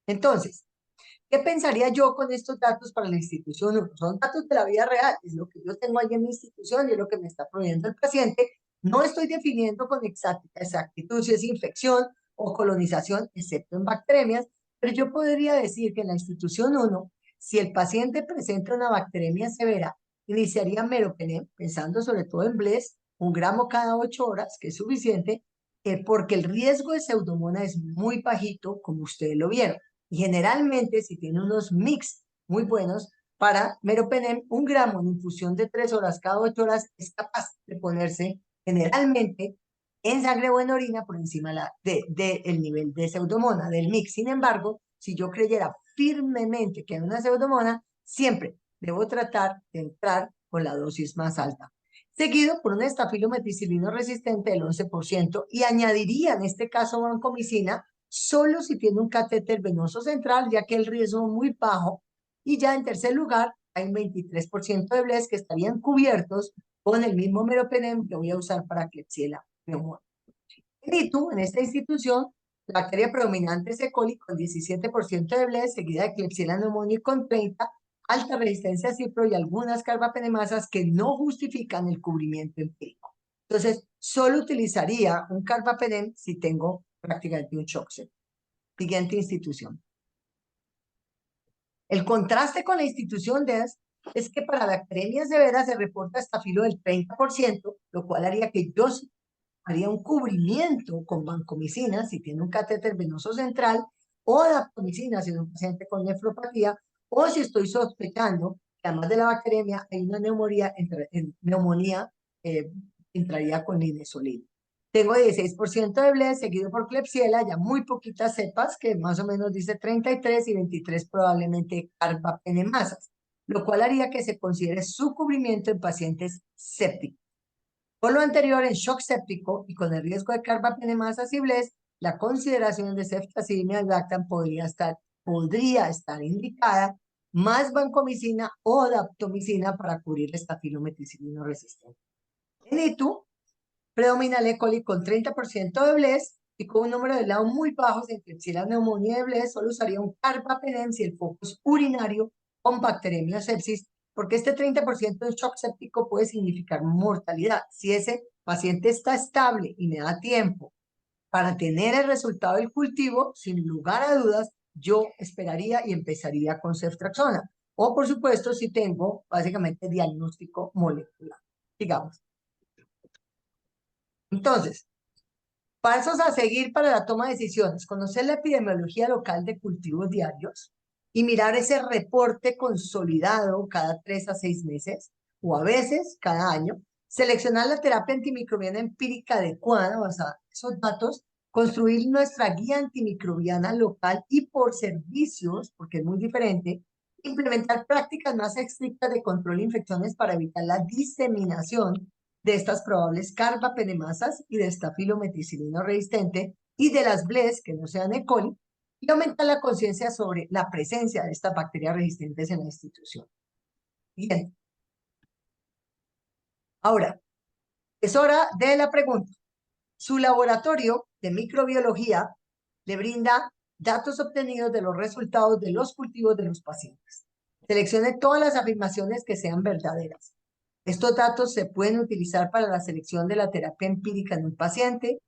Entonces, ¿qué pensaría yo con estos datos para la institución? Son datos de la vida real, es lo que yo tengo ahí en mi institución y es lo que me está proveyendo el paciente. No estoy definiendo con exactitud si es infección o colonización, excepto en bacterias, pero yo podría decir que en la institución 1, si el paciente presenta una bacteremia severa, iniciaría meropenem, pensando sobre todo en BLES, 1 gramo cada 8 horas, que es suficiente, porque el riesgo de pseudomonas es muy bajito, como ustedes lo vieron. Y generalmente, si tiene unos mix muy buenos, para meropenem, 1 gramo en infusión de 3 horas cada 8 horas es capaz de ponerse generalmente en sangre o en orina por encima del nivel de pseudomona, del mix. Sin embargo, si yo creyera firmemente que hay una pseudomona, siempre debo tratar de entrar con la dosis más alta. Seguido por un estafilometicilino resistente del 11% y añadiría en este caso vancomicina solo si tiene un catéter venoso central, ya que el riesgo es muy bajo. Y ya en tercer lugar, hay un 23% de BLES que estarían cubiertos con el mismo meropenem que voy a usar para Klebsiella pneumoniae. En esta institución, la bacteria predominante es E. coli con 17% de BLES, seguida de Klebsiella pneumoniae con 30%, alta resistencia a cipro y algunas carbapenemasas que no justifican el cubrimiento empírico. Entonces, solo utilizaría un carbapenem si tengo prácticamente un shock septic. Siguiente institución. El contraste con la institución es que para bacterias severas se reporta estafilo del 30%, lo cual haría que yo haría un cubrimiento con vancomicina si tiene un catéter venoso central, o daptomicina si es un paciente con nefropatía, o si estoy sospechando que además de la bacteremia hay una neumonía, entraría con linezolida. Tengo 16% de BLES, seguido por Klebsiella, ya muy poquitas cepas, que más o menos dice 33 y 23 probablemente carbapenemasas, lo cual haría que se considere su cubrimiento en pacientes sépticos. Por lo anterior, en shock séptico y con el riesgo de carbapenemasas y BLES, la consideración de ceftazidime y lactam podría estar indicada, más vancomicina o daptomicina para cubrir estafilometicilino resistente. En ITU, predomina el E. coli con 30% de BLES y con un número de lado muy bajo en Klebsiella pneumoniae de BLES, solo usaría un carbapenem si el foco es urinario con bacteremia sepsis, porque este 30% de shock séptico puede significar mortalidad. Si ese paciente está estable y me da tiempo para tener el resultado del cultivo, sin lugar a dudas, yo esperaría y empezaría con ceftriaxona. O, por supuesto, si tengo básicamente diagnóstico molecular. Digamos. Entonces, pasos a seguir para la toma de decisiones: conocer la epidemiología local de cultivos diarios y mirar ese reporte consolidado cada 3 a 6 meses o a veces cada año. Seleccionar la terapia antimicrobiana empírica adecuada basada en esos datos. Construir nuestra guía antimicrobiana local y por servicios, porque es muy diferente. Implementar prácticas más estrictas de control de infecciones para evitar la diseminación de estas probables carbapenemasas y de estafilometicilino resistente y de las BLES que no sean E. coli, y aumentar la conciencia sobre la presencia de estas bacterias resistentes en la institución. Bien. Ahora, es hora de la pregunta. Su laboratorio de microbiología le brinda datos obtenidos de los resultados de los cultivos de los pacientes. Seleccione todas las afirmaciones que sean verdaderas. Estos datos se pueden utilizar para la selección de la terapia empírica en un paciente.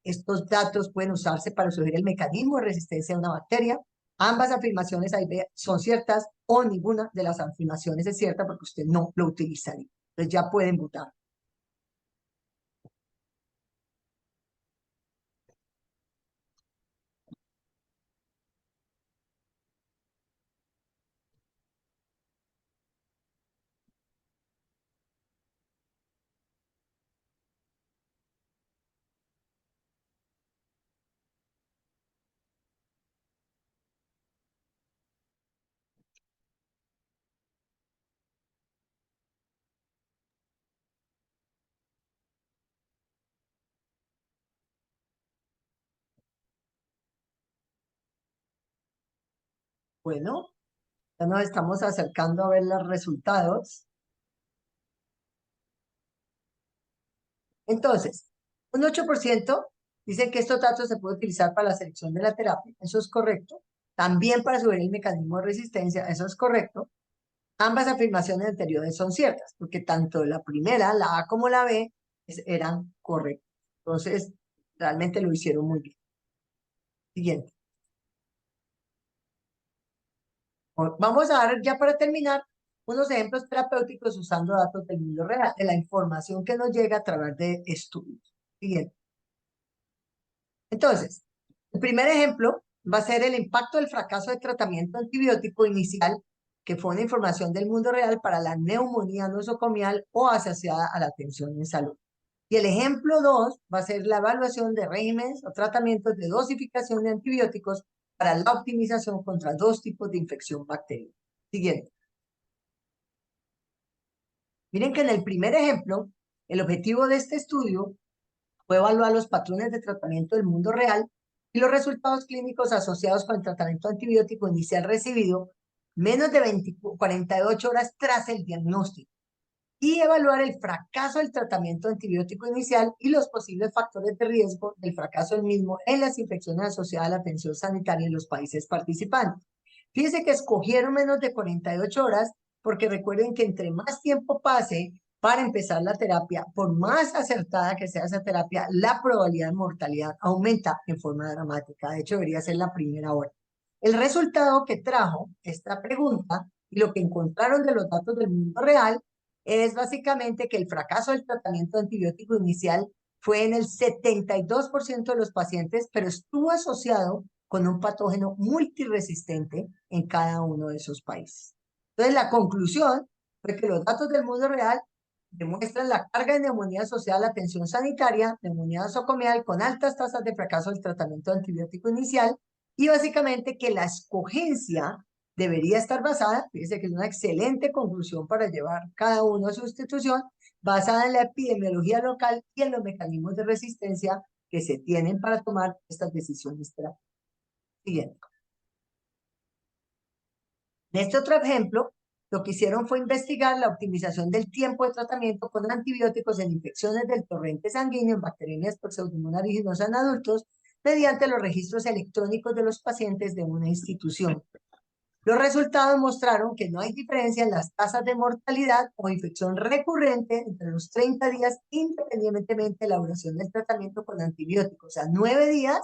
Estos datos pueden usarse para sugerir el mecanismo de resistencia de una bacteria. Ambas afirmaciones son ciertas o ninguna de las afirmaciones es cierta porque usted no lo utilizaría. Entonces ya pueden votar. Bueno, ya nos estamos acercando a ver los resultados. Entonces, un 8% dicen que estos datos se pueden utilizar para la selección de la terapia. Eso es correcto. También para sugerir el mecanismo de resistencia. Eso es correcto. Ambas afirmaciones anteriores son ciertas, porque tanto la primera, la A como la B, eran correctas. Entonces, realmente lo hicieron muy bien. Siguiente. Vamos a dar ya para terminar unos ejemplos terapéuticos usando datos del mundo real, de la información que nos llega a través de estudios. Siguiente. Entonces, el primer ejemplo va a ser el impacto del fracaso de tratamiento antibiótico inicial, que fue una información del mundo real para la neumonía nosocomial o asociada a la atención en salud. Y el ejemplo 2 va a ser la evaluación de regímenes o tratamientos de dosificación de antibióticos para la optimización contra dos tipos de infección bacteriana. Siguiente. Miren que en el primer ejemplo, el objetivo de este estudio fue evaluar los patrones de tratamiento del mundo real y los resultados clínicos asociados con el tratamiento antibiótico inicial recibido menos de 48 horas tras el diagnóstico y evaluar el fracaso del tratamiento antibiótico inicial y los posibles factores de riesgo del fracaso del mismo en las infecciones asociadas a la atención sanitaria en los países participantes. Fíjense que escogieron menos de 48 horas porque recuerden que entre más tiempo pase para empezar la terapia, por más acertada que sea esa terapia, la probabilidad de mortalidad aumenta en forma dramática. De hecho, debería ser la primera hora. El resultado que trajo esta pregunta y lo que encontraron de los datos del mundo real es básicamente que el fracaso del tratamiento antibiótico inicial fue en el 72% de los pacientes, pero estuvo asociado con un patógeno multiresistente en cada uno de esos países. Entonces, la conclusión fue que los datos del mundo real demuestran la carga de neumonía asociada a la atención sanitaria, neumonía nosocomial con altas tasas de fracaso del tratamiento antibiótico inicial y básicamente que la escogencia debería estar basada, fíjese que es una excelente conclusión para llevar cada uno a su institución, basada en la epidemiología local y en los mecanismos de resistencia que se tienen para tomar estas decisiones terapéuticas. Siguiente. En este otro ejemplo, lo que hicieron fue investigar la optimización del tiempo de tratamiento con antibióticos en infecciones del torrente sanguíneo en bacterias por Pseudomonas aeruginosa en adultos mediante los registros electrónicos de los pacientes de una institución. Los resultados mostraron que no hay diferencia en las tasas de mortalidad o infección recurrente entre los 30 días, independientemente de la duración del tratamiento con antibióticos. O sea, 9 días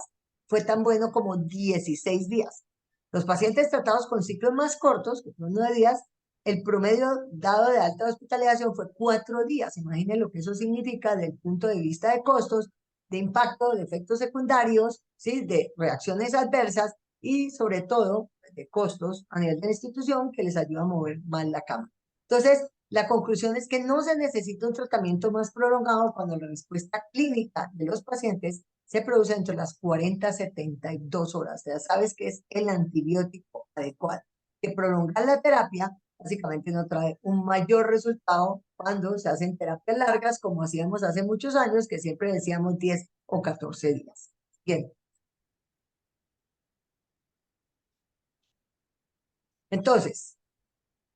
fue tan bueno como 16 días. Los pacientes tratados con ciclos más cortos, que fueron 9 días, el promedio dado de alta hospitalización fue 4 días. Imaginen lo que eso significa desde el punto de vista de costos, de impacto, de efectos secundarios, ¿sí? De reacciones adversas y sobre todo de costos a nivel de la institución que les ayuda a mover más la cama. Entonces, la conclusión es que no se necesita un tratamiento más prolongado cuando la respuesta clínica de los pacientes se produce entre las 40 a 72 horas. Ya sabes que es el antibiótico adecuado. Que prolongar la terapia básicamente no trae un mayor resultado cuando se hacen terapias largas, como hacíamos hace muchos años, que siempre decíamos 10 o 14 días. Bien. Entonces,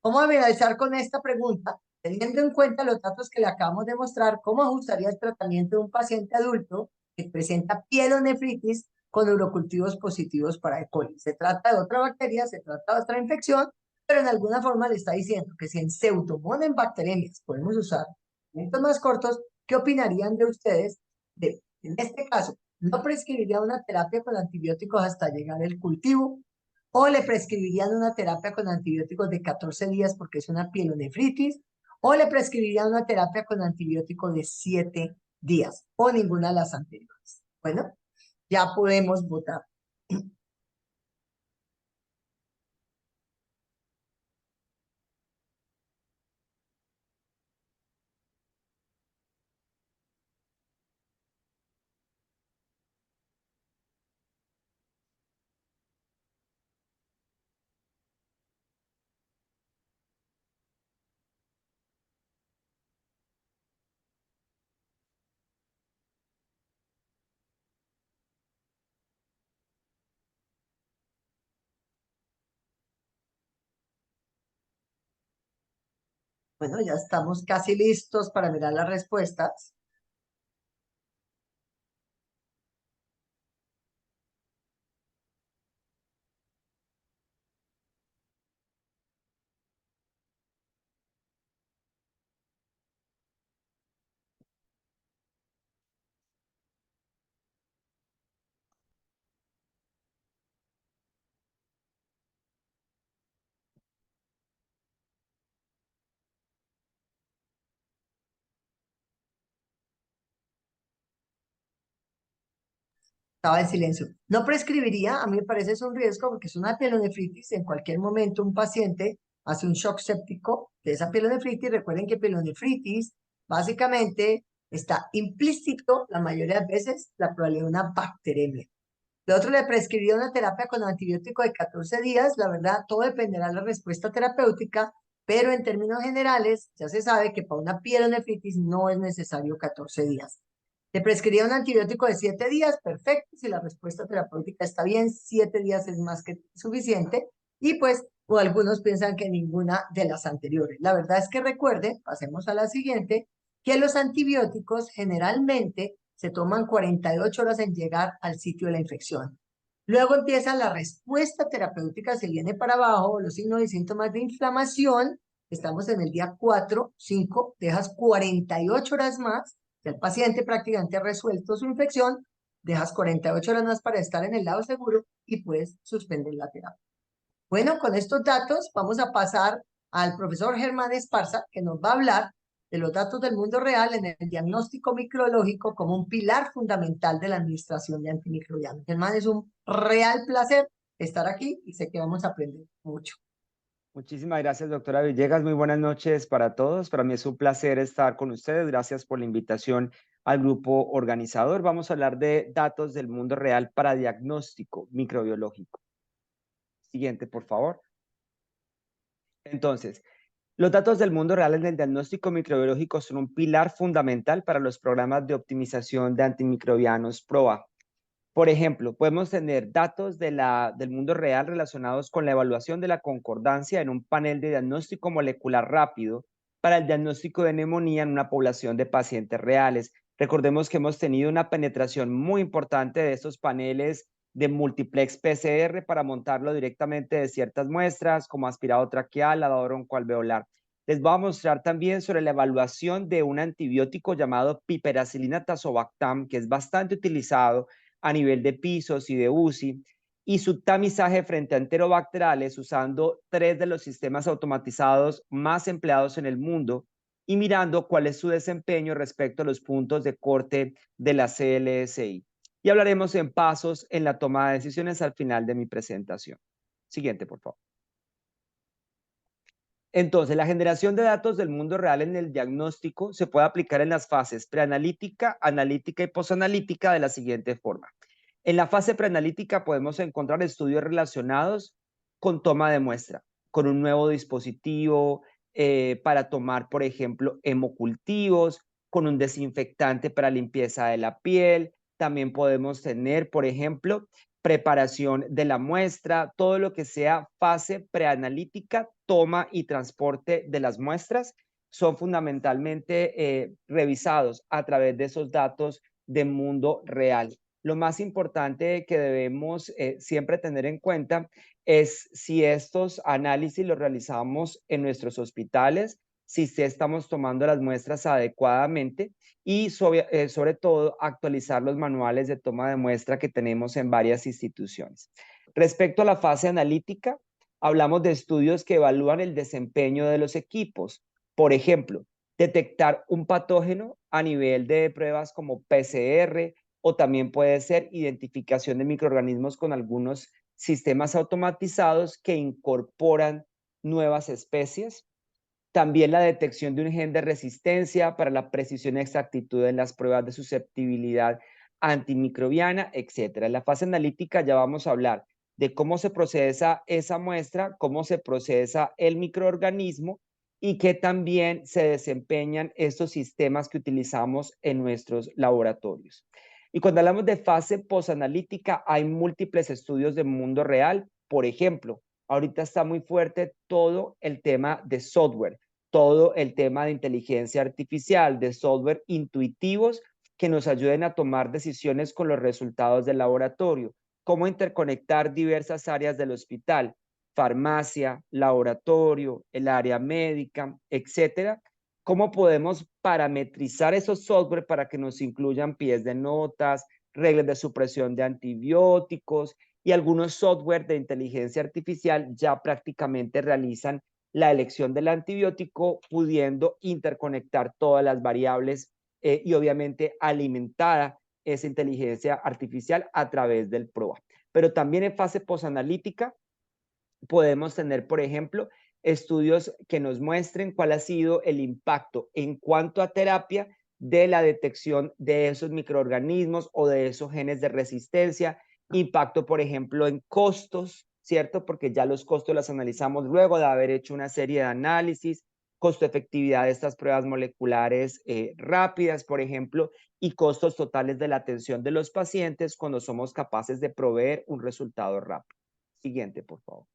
vamos a finalizar con esta pregunta. Teniendo en cuenta los datos que le acabamos de mostrar, ¿cómo ajustaría el tratamiento de un paciente adulto que presenta pielonefritis con urocultivos positivos para E. coli. Se trata de otra bacteria, se trata de otra infección, pero en alguna forma le está diciendo que si en Pseudomonas bacteremias podemos usar momentos más cortos, ¿qué opinarían de ustedes en este caso, no prescribiría una terapia con antibióticos hasta llegar al cultivo? ¿O le prescribirían una terapia con antibióticos de 14 días porque es una pielonefritis? ¿O le prescribirían una terapia con antibióticos de 7 días? ¿O ninguna de las anteriores? Bueno, ya podemos votar. Bueno, ya estamos casi listos para mirar las respuestas. Estaba en silencio. No prescribiría, a mí me parece es un riesgo porque es una pielonefritis. En cualquier momento un paciente hace un shock séptico de esa pielonefritis. Recuerden que pielonefritis básicamente está implícito la mayoría de veces la probabilidad de una bacteremia. De otro le prescribiría una terapia con antibiótico de 14 días. La verdad, todo dependerá de la respuesta terapéutica, pero en términos generales ya se sabe que para una pielonefritis no es necesario 14 días. Le prescribiría un antibiótico de 7 días, perfecto. Si la respuesta terapéutica está bien, 7 días es más que suficiente. Y pues, o algunos piensan que ninguna de las anteriores. La verdad es que recuerde, pasemos a la siguiente, que los antibióticos generalmente se toman 48 horas en llegar al sitio de la infección. Luego empieza la respuesta terapéutica, se viene para abajo, los signos y síntomas de inflamación. Estamos en el día 4, 5, dejas 48 horas más. El paciente prácticamente ha resuelto su infección, dejas 48 horas más para estar en el lado seguro y puedes suspender la terapia. Bueno, con estos datos vamos a pasar al profesor Germán Esparza, que nos va a hablar de los datos del mundo real en el diagnóstico microbiológico como un pilar fundamental de la administración de antimicrobianos. Germán, es un real placer estar aquí y sé que vamos a aprender mucho. Muchísimas gracias, doctora Villegas. Muy buenas noches para todos. Para mí es un placer estar con ustedes. Gracias por la invitación al grupo organizador. Vamos a hablar de datos del mundo real para diagnóstico microbiológico. Siguiente, por favor. Entonces, los datos del mundo real en el diagnóstico microbiológico son un pilar fundamental para los programas de optimización de antimicrobianos PROA. Por ejemplo, podemos tener datos del mundo real relacionados con la evaluación de la concordancia en un panel de diagnóstico molecular rápido para el diagnóstico de neumonía en una población de pacientes reales. Recordemos que hemos tenido una penetración muy importante de estos paneles de multiplex PCR para montarlo directamente de ciertas muestras como aspirado traqueal, lavador oncoalveolar. Les voy a mostrar también sobre la evaluación de un antibiótico llamado piperacilina tazobactam, que es bastante utilizado a nivel de pisos y de UCI, y su tamizaje frente a enterobacterales usando 3 de los sistemas automatizados más empleados en el mundo y mirando cuál es su desempeño respecto a los puntos de corte de la CLSI. Y hablaremos en pasos en la toma de decisiones al final de mi presentación. Siguiente, por favor. Entonces, la generación de datos del mundo real en el diagnóstico se puede aplicar en las fases preanalítica, analítica y posanalítica de la siguiente forma. En la fase preanalítica podemos encontrar estudios relacionados con toma de muestra, con un nuevo dispositivo para tomar, por ejemplo, hemocultivos, con un desinfectante para limpieza de la piel. También podemos tener, por ejemplo, preparación de la muestra, todo lo que sea fase preanalítica, toma y transporte de las muestras, son fundamentalmente revisados a través de esos datos de mundo real. Lo más importante que debemos siempre tener en cuenta es si estos análisis los realizamos en nuestros hospitales, si estamos tomando las muestras adecuadamente y sobre todo actualizar los manuales de toma de muestra que tenemos en varias instituciones. Respecto a la fase analítica, hablamos de estudios que evalúan el desempeño de los equipos. Por ejemplo, detectar un patógeno a nivel de pruebas como PCR o también puede ser identificación de microorganismos con algunos sistemas automatizados que incorporan nuevas especies. También la detección de un gen de resistencia para la precisión y exactitud en las pruebas de susceptibilidad antimicrobiana, etc. En la fase analítica ya vamos a hablar de cómo se procesa esa muestra, cómo se procesa el microorganismo y que también se desempeñan estos sistemas que utilizamos en nuestros laboratorios. Y cuando hablamos de fase posanalítica, hay múltiples estudios de mundo real. Por ejemplo, ahorita está muy fuerte todo el tema de software, todo el tema de inteligencia artificial, de software intuitivos que nos ayuden a tomar decisiones con los resultados del laboratorio, cómo interconectar diversas áreas del hospital, farmacia, laboratorio, el área médica, etcétera. ¿Cómo podemos parametrizar esos software para que nos incluyan pies de notas, reglas de supresión de antibióticos y algunos software de inteligencia artificial ya prácticamente realizan la elección del antibiótico, pudiendo interconectar todas las variables y obviamente alimentada esa inteligencia artificial a través del PROA. Pero también en fase posanalítica podemos tener, por ejemplo, estudios que nos muestren cuál ha sido el impacto en cuanto a terapia de la detección de esos microorganismos o de esos genes de resistencia, impacto, por ejemplo, en costos, ¿cierto? Porque ya los costos los analizamos luego de haber hecho una serie de análisis, costo-efectividad de estas pruebas moleculares rápidas, por ejemplo, y costos totales de la atención de los pacientes cuando somos capaces de proveer un resultado rápido. Siguiente, por favor.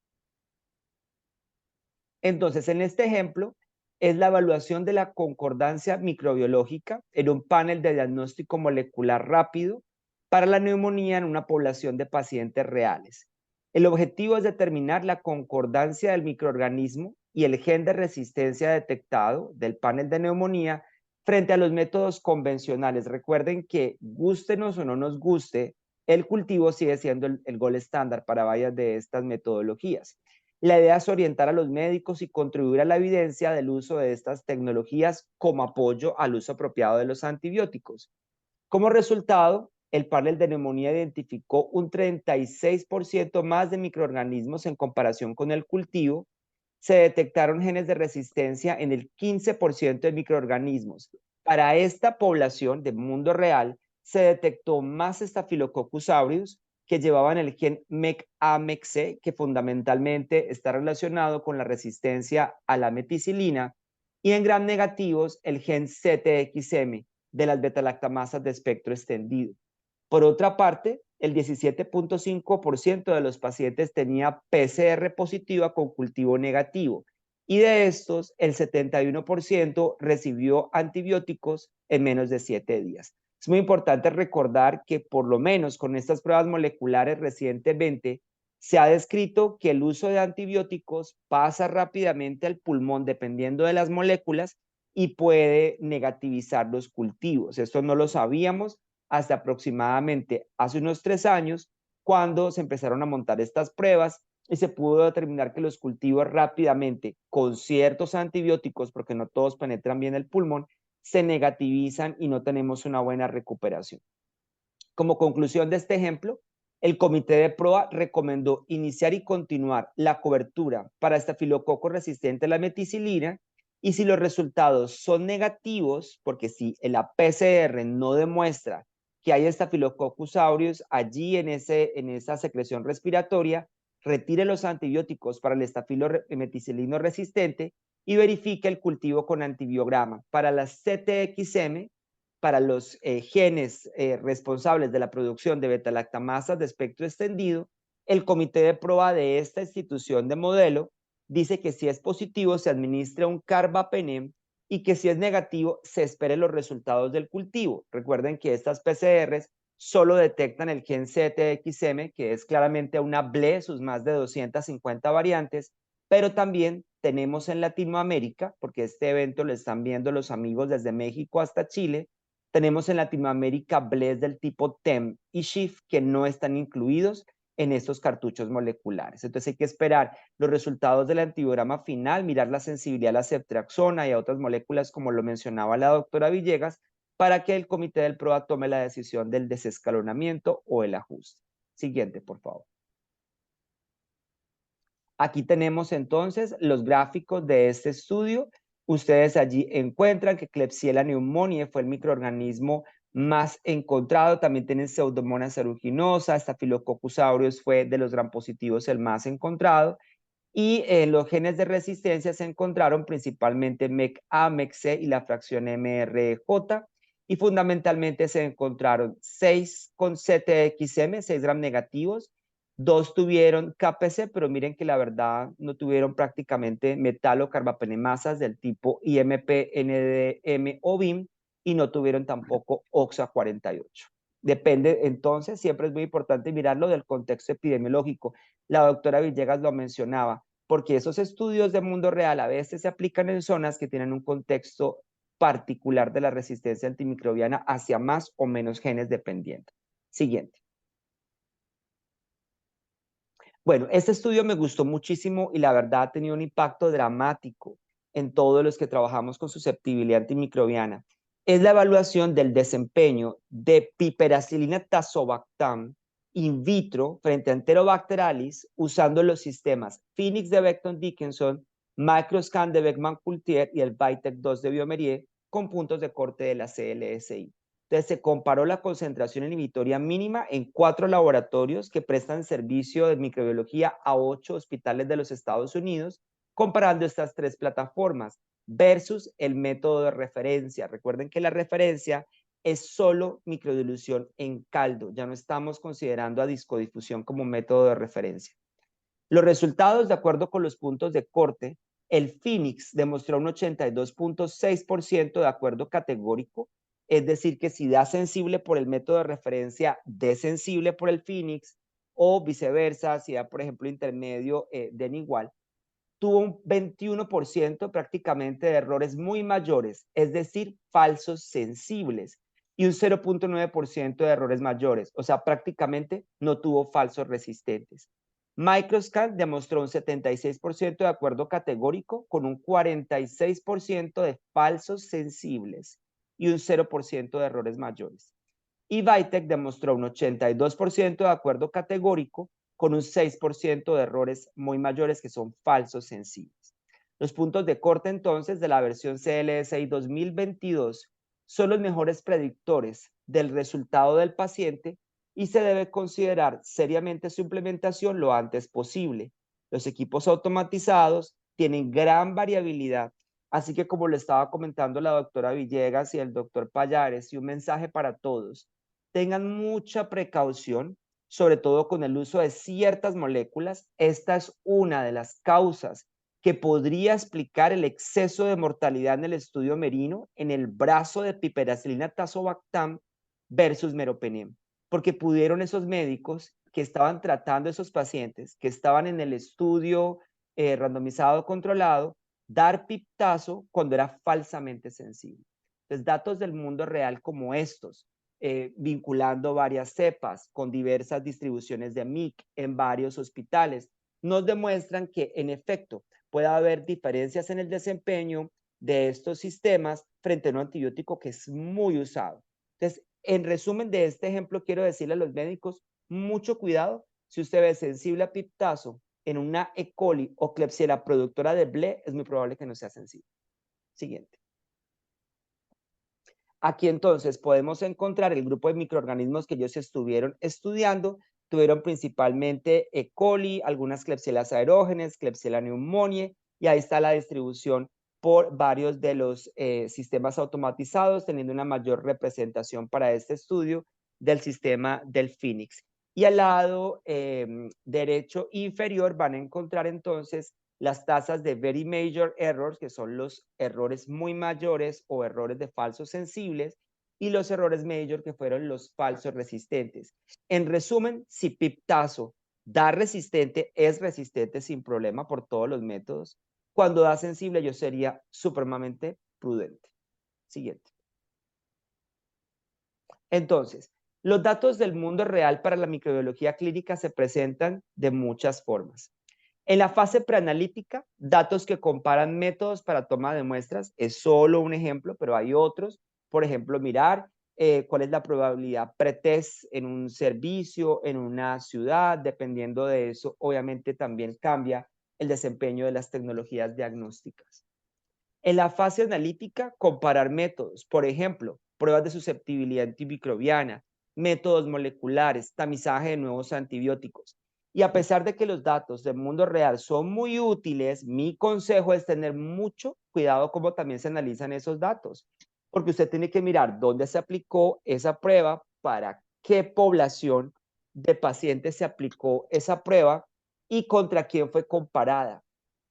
Entonces, en este ejemplo, es la evaluación de la concordancia microbiológica en un panel de diagnóstico molecular rápido para la neumonía en una población de pacientes reales. El objetivo es determinar la concordancia del microorganismo y el gen de resistencia detectado del panel de neumonía frente a los métodos convencionales. Recuerden que, gústenos o no nos guste, el cultivo sigue siendo el gold estándar para varias de estas metodologías. La idea es orientar a los médicos y contribuir a la evidencia del uso de estas tecnologías como apoyo al uso apropiado de los antibióticos. Como resultado, el panel de neumonía identificó un 36% más de microorganismos en comparación con el cultivo. Se detectaron genes de resistencia en el 15% de microorganismos. Para esta población de mundo real, se detectó más Staphylococcus aureus que llevaban el gen MEC-A-MEC-C, que fundamentalmente está relacionado con la resistencia a la meticilina, y en gram negativos el gen CTXM de las beta-lactamasas de espectro extendido. Por otra parte, el 17.5% de los pacientes tenía PCR positiva con cultivo negativo, y de estos, el 71% recibió antibióticos en menos de 7 días. Es muy importante recordar que por lo menos con estas pruebas moleculares recientemente se ha descrito que el uso de antibióticos pasa rápidamente al pulmón dependiendo de las moléculas y puede negativizar los cultivos. Esto no lo sabíamos hasta aproximadamente hace unos 3 años, cuando se empezaron a montar estas pruebas y se pudo determinar que los cultivos rápidamente, con ciertos antibióticos, porque no todos penetran bien el pulmón, se negativizan y no tenemos una buena recuperación. Como conclusión de este ejemplo, el comité de PROA recomendó iniciar y continuar la cobertura para estafilococo resistente a la meticilina, y si los resultados son negativos, porque si la PCR no demuestra que hay Staphylococcus aureus allí en esa secreción respiratoria, retire los antibióticos para el estafilometicilino resistente y verifique el cultivo con antibiograma. Para las CTXM, para los genes responsables de la producción de beta-lactamasas de espectro extendido, el comité de PROA de esta institución de modelo dice que si es positivo se administra un carbapenem y que si es negativo, se esperen los resultados del cultivo. Recuerden que estas PCRs solo detectan el gen CTXM, que es claramente una BLE, sus más de 250 variantes, pero también tenemos en Latinoamérica, porque este evento lo están viendo los amigos desde México hasta Chile, tenemos en Latinoamérica BLEs del tipo TEM y SHIF que no están incluidos en estos cartuchos moleculares. Entonces hay que esperar los resultados del antibiograma final, mirar la sensibilidad a la ceftriaxona y a otras moléculas, como lo mencionaba la doctora Villegas, para que el comité del PROA tome la decisión del desescalonamiento o el ajuste. Siguiente, por favor. Aquí tenemos entonces los gráficos de este estudio. Ustedes allí encuentran que Klebsiella pneumoniae fue el microorganismo más encontrado. También tienen Pseudomonas aeruginosa, Staphylococcus aureus fue de los gram positivos el más encontrado. Y en los genes de resistencia se encontraron principalmente MECA, MECC y la fracción MRJ. Y fundamentalmente se encontraron 6 con CTXM, 6 gram negativos, 2 tuvieron KPC, pero miren que la verdad no tuvieron prácticamente metalocarbapenemasas del tipo IMP, NDM o BIM y no tuvieron tampoco OXA48. Depende, entonces, siempre es muy importante mirarlo del contexto epidemiológico. La doctora Villegas lo mencionaba, porque esos estudios de mundo real a veces se aplican en zonas que tienen un contexto particular de la resistencia antimicrobiana hacia más o menos genes dependientes. Siguiente. Bueno, este estudio me gustó muchísimo y la verdad ha tenido un impacto dramático en todos los que trabajamos con susceptibilidad antimicrobiana. Es la evaluación del desempeño de piperacillina tazobactam in vitro frente a Enterobacter-alis usando los sistemas Phoenix de Becton Dickinson, Microscan de Beckman-Coulter y el Vitek 2 de Biomerie con puntos de corte de la CLSI. Entonces se comparó la concentración inhibitoria mínima en 4 laboratorios que prestan servicio de microbiología a 8 hospitales de los Estados Unidos, comparando estas 3 plataformas versus el método de referencia. Recuerden que la referencia es solo microdilución en caldo, ya no estamos considerando a discodifusión como método de referencia. Los resultados, de acuerdo con los puntos de corte, el Phoenix demostró un 82.6% de acuerdo categórico, es decir, que si da sensible por el método de referencia, dé sensible por el Phoenix, o viceversa, si da, por ejemplo, intermedio, den igual. Tuvo un 21% prácticamente de errores muy mayores, es decir, falsos sensibles, y un 0.9% de errores mayores, o sea, prácticamente no tuvo falsos resistentes. Microscan demostró un 76% de acuerdo categórico con un 46% de falsos sensibles y un 0% de errores mayores. Y Vitek demostró un 82% de acuerdo categórico con un 6% de errores muy mayores que son falsos sensibles. Los puntos de corte entonces de la versión CLSI 2022 son los mejores predictores del resultado del paciente y se debe considerar seriamente su implementación lo antes posible. Los equipos automatizados tienen gran variabilidad, así que como lo estaba comentando la doctora Villegas y el doctor Pallares, y un mensaje para todos, tengan mucha precaución, sobre todo con el uso de ciertas moléculas. Esta es una de las causas que podría explicar el exceso de mortalidad en el estudio Merino en el brazo de piperacillina tazobactam versus meropenem, porque pudieron esos médicos que estaban tratando a esos pacientes, que estaban en el estudio randomizado controlado, dar piptazo cuando era falsamente sensible. Entonces, datos del mundo real como estos, vinculando varias cepas con diversas distribuciones de MIC en varios hospitales, nos demuestran que en efecto puede haber diferencias en el desempeño de estos sistemas frente a un antibiótico que es muy usado. Entonces, en resumen de este ejemplo, quiero decirle a los médicos, mucho cuidado si usted ve sensible a piptazo en una E. coli o Klebsiella productora de BLE, es muy probable que no sea sensible. Siguiente. Aquí entonces podemos encontrar el grupo de microorganismos que ellos estuvieron estudiando. Tuvieron principalmente E. coli, algunas Klebsiellas aerógenes, Klebsiella pneumoniae, y ahí está la distribución por varios de los sistemas automatizados, teniendo una mayor representación para este estudio del sistema del Phoenix. Y al lado derecho inferior van a encontrar entonces las tasas de very major errors, que son los errores muy mayores o errores de falsos sensibles, y los errores major, que fueron los falsos resistentes. En resumen, si piptazo da resistente, es resistente sin problema por todos los métodos. Cuando da sensible, yo sería supremamente prudente. Siguiente. Entonces, los datos del mundo real para la microbiología clínica se presentan de muchas formas. En la fase preanalítica, datos que comparan métodos para toma de muestras es solo un ejemplo, pero hay otros. Por ejemplo, mirar cuál es la probabilidad pretest en un servicio, en una ciudad. Dependiendo de eso, obviamente también cambia el desempeño de las tecnologías diagnósticas. En la fase analítica, comparar métodos. Por ejemplo, pruebas de susceptibilidad antimicrobiana, métodos moleculares, tamizaje de nuevos antibióticos. Y a pesar de que los datos del mundo real son muy útiles, mi consejo es tener mucho cuidado cómo también se analizan esos datos, porque usted tiene que mirar dónde se aplicó esa prueba, para qué población de pacientes se aplicó esa prueba y contra quién fue comparada.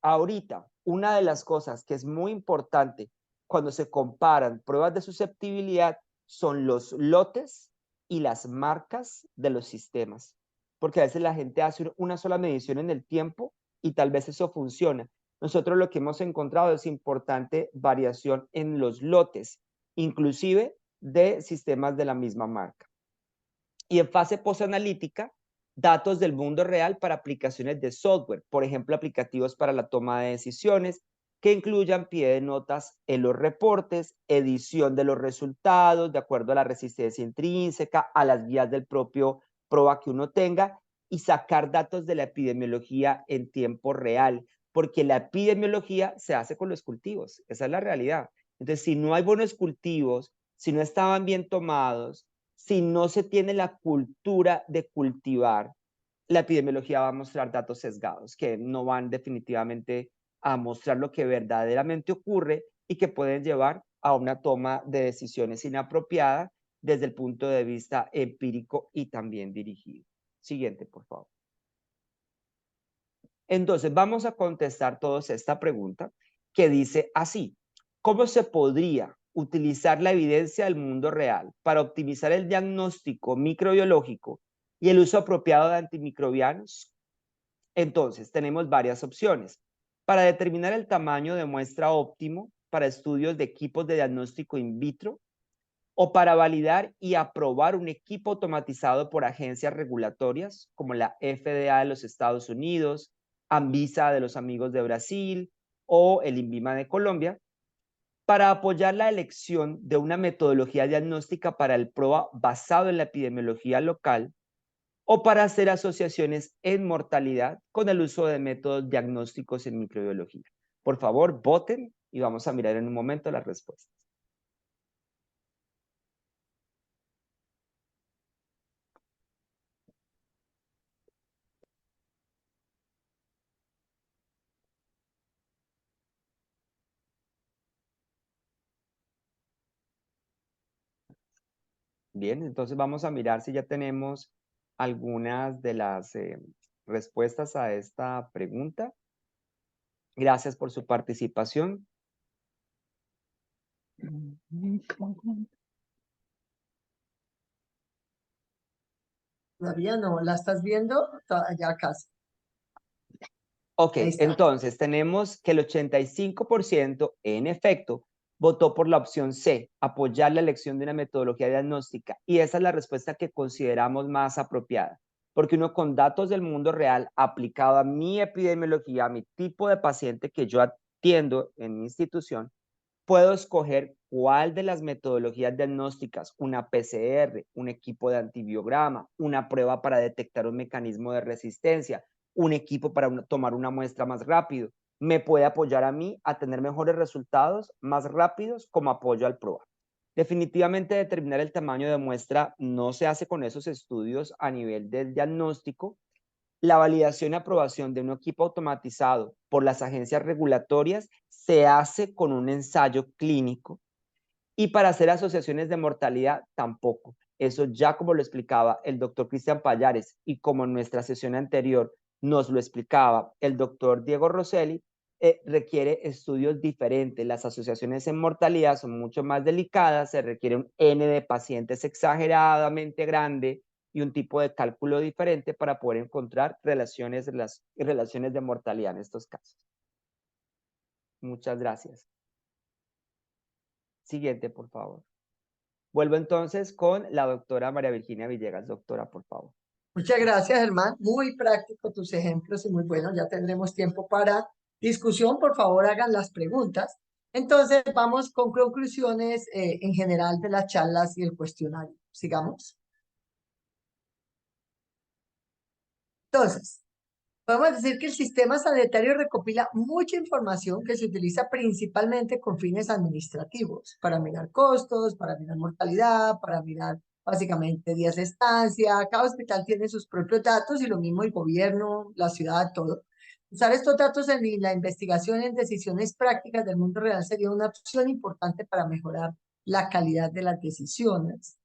Ahorita, una de las cosas que es muy importante cuando se comparan pruebas de susceptibilidad son los lotes y las marcas de los sistemas, porque a veces la gente hace una sola medición en el tiempo y tal vez eso funciona. Nosotros lo que hemos encontrado es importante variación en los lotes, inclusive de sistemas de la misma marca. Y en fase postanalítica, datos del mundo real para aplicaciones de software, por ejemplo, aplicativos para la toma de decisiones que incluyan pie de notas en los reportes, edición de los resultados de acuerdo a la resistencia intrínseca, a las guías del propio prueba que uno tenga, y sacar datos de la epidemiología en tiempo real, porque la epidemiología se hace con los cultivos, esa es la realidad. Entonces, si no hay buenos cultivos, si no estaban bien tomados, si no se tiene la cultura de cultivar, la epidemiología va a mostrar datos sesgados que no van definitivamente a mostrar lo que verdaderamente ocurre y que pueden llevar a una toma de decisiones inapropiada desde el punto de vista empírico y también dirigido. Siguiente, por favor. Entonces, vamos a contestar todos esta pregunta que dice así: ¿cómo se podría utilizar la evidencia del mundo real para optimizar el diagnóstico microbiológico y el uso apropiado de antimicrobianos? Entonces, tenemos varias opciones. Para determinar el tamaño de muestra óptimo para estudios de equipos de diagnóstico in vitro, o para validar y aprobar un equipo automatizado por agencias regulatorias como la FDA de los Estados Unidos, Anvisa de los amigos de Brasil o el INVIMA de Colombia, para apoyar la elección de una metodología diagnóstica para el PROA basado en la epidemiología local, o para hacer asociaciones en mortalidad con el uso de métodos diagnósticos en microbiología. Por favor, voten y vamos a mirar en un momento las respuestas. Bien, entonces vamos a mirar si ya tenemos algunas de las respuestas a esta pregunta. Gracias por su participación. Todavía no, ¿la estás viendo? Ya casi. Ok, Ahí está. entonces tenemos que el 85% en efecto votó por la opción C, apoyar la elección de una metodología diagnóstica. Y esa es la respuesta que consideramos más apropiada, porque uno con datos del mundo real aplicado a mi epidemiología, a mi tipo de paciente que yo atiendo en mi institución, puedo escoger cuál de las metodologías diagnósticas, una PCR, un equipo de antibiograma, una prueba para detectar un mecanismo de resistencia, un equipo para tomar una muestra más rápido, me puede apoyar a mí a tener mejores resultados más rápidos como apoyo al PROA. Definitivamente determinar el tamaño de muestra no se hace con esos estudios a nivel del diagnóstico. La validación y aprobación de un equipo automatizado por las agencias regulatorias se hace con un ensayo clínico, y para hacer asociaciones de mortalidad tampoco. Eso ya, como lo explicaba el doctor Cristian Pallares y como en nuestra sesión anterior nos lo explicaba el doctor Diego Rosselli, requiere estudios diferentes. Las asociaciones en mortalidad son mucho más delicadas, se requiere un N de pacientes exageradamente grande y un tipo de cálculo diferente para poder encontrar relaciones de mortalidad en estos casos. Muchas gracias. Siguiente, por favor. Vuelvo entonces con la doctora María Virginia Villegas. Doctora, por favor. Muchas gracias, Germán. Muy práctico tus ejemplos y muy buenos. Ya tendremos tiempo para discusión. Por favor, hagan las preguntas. Entonces, vamos con conclusiones en general de las charlas y el cuestionario. Sigamos. Entonces, podemos decir que el sistema sanitario recopila mucha información que se utiliza principalmente con fines administrativos, para mirar costos, para mirar mortalidad, para mirar básicamente días de estancia. Cada hospital tiene sus propios datos y lo mismo el gobierno, la ciudad, todo. Usar estos datos en la investigación en decisiones prácticas del mundo real sería una opción importante para mejorar la calidad de las decisiones.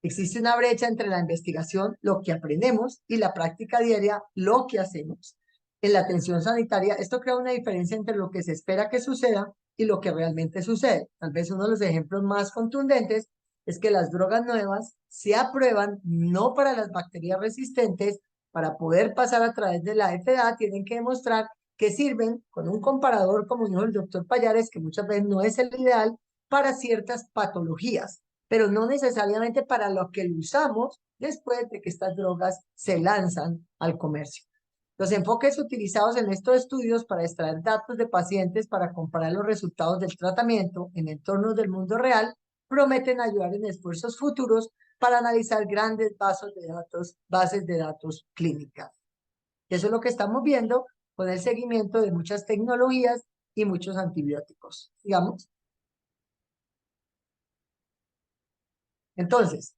Existe una brecha entre la investigación, lo que aprendemos, y la práctica diaria, lo que hacemos. En la atención sanitaria, esto crea una diferencia entre lo que se espera que suceda y lo que realmente sucede. Tal vez uno de los ejemplos más contundentes es que las drogas nuevas se aprueban no para las bacterias resistentes, para poder pasar a través de la FDA, tienen que demostrar que sirven con un comparador, como dijo el doctor Pallares, que muchas veces no es el ideal, para ciertas patologías, pero no necesariamente para lo que lo usamos después de que estas drogas se lanzan al comercio. Los enfoques utilizados en estos estudios para extraer datos de pacientes para comparar los resultados del tratamiento en entornos del mundo real prometen ayudar en esfuerzos futuros para analizar grandes bases de datos clínicas. Eso es lo que estamos viendo con el seguimiento de muchas tecnologías y muchos antibióticos. Digamos. Entonces,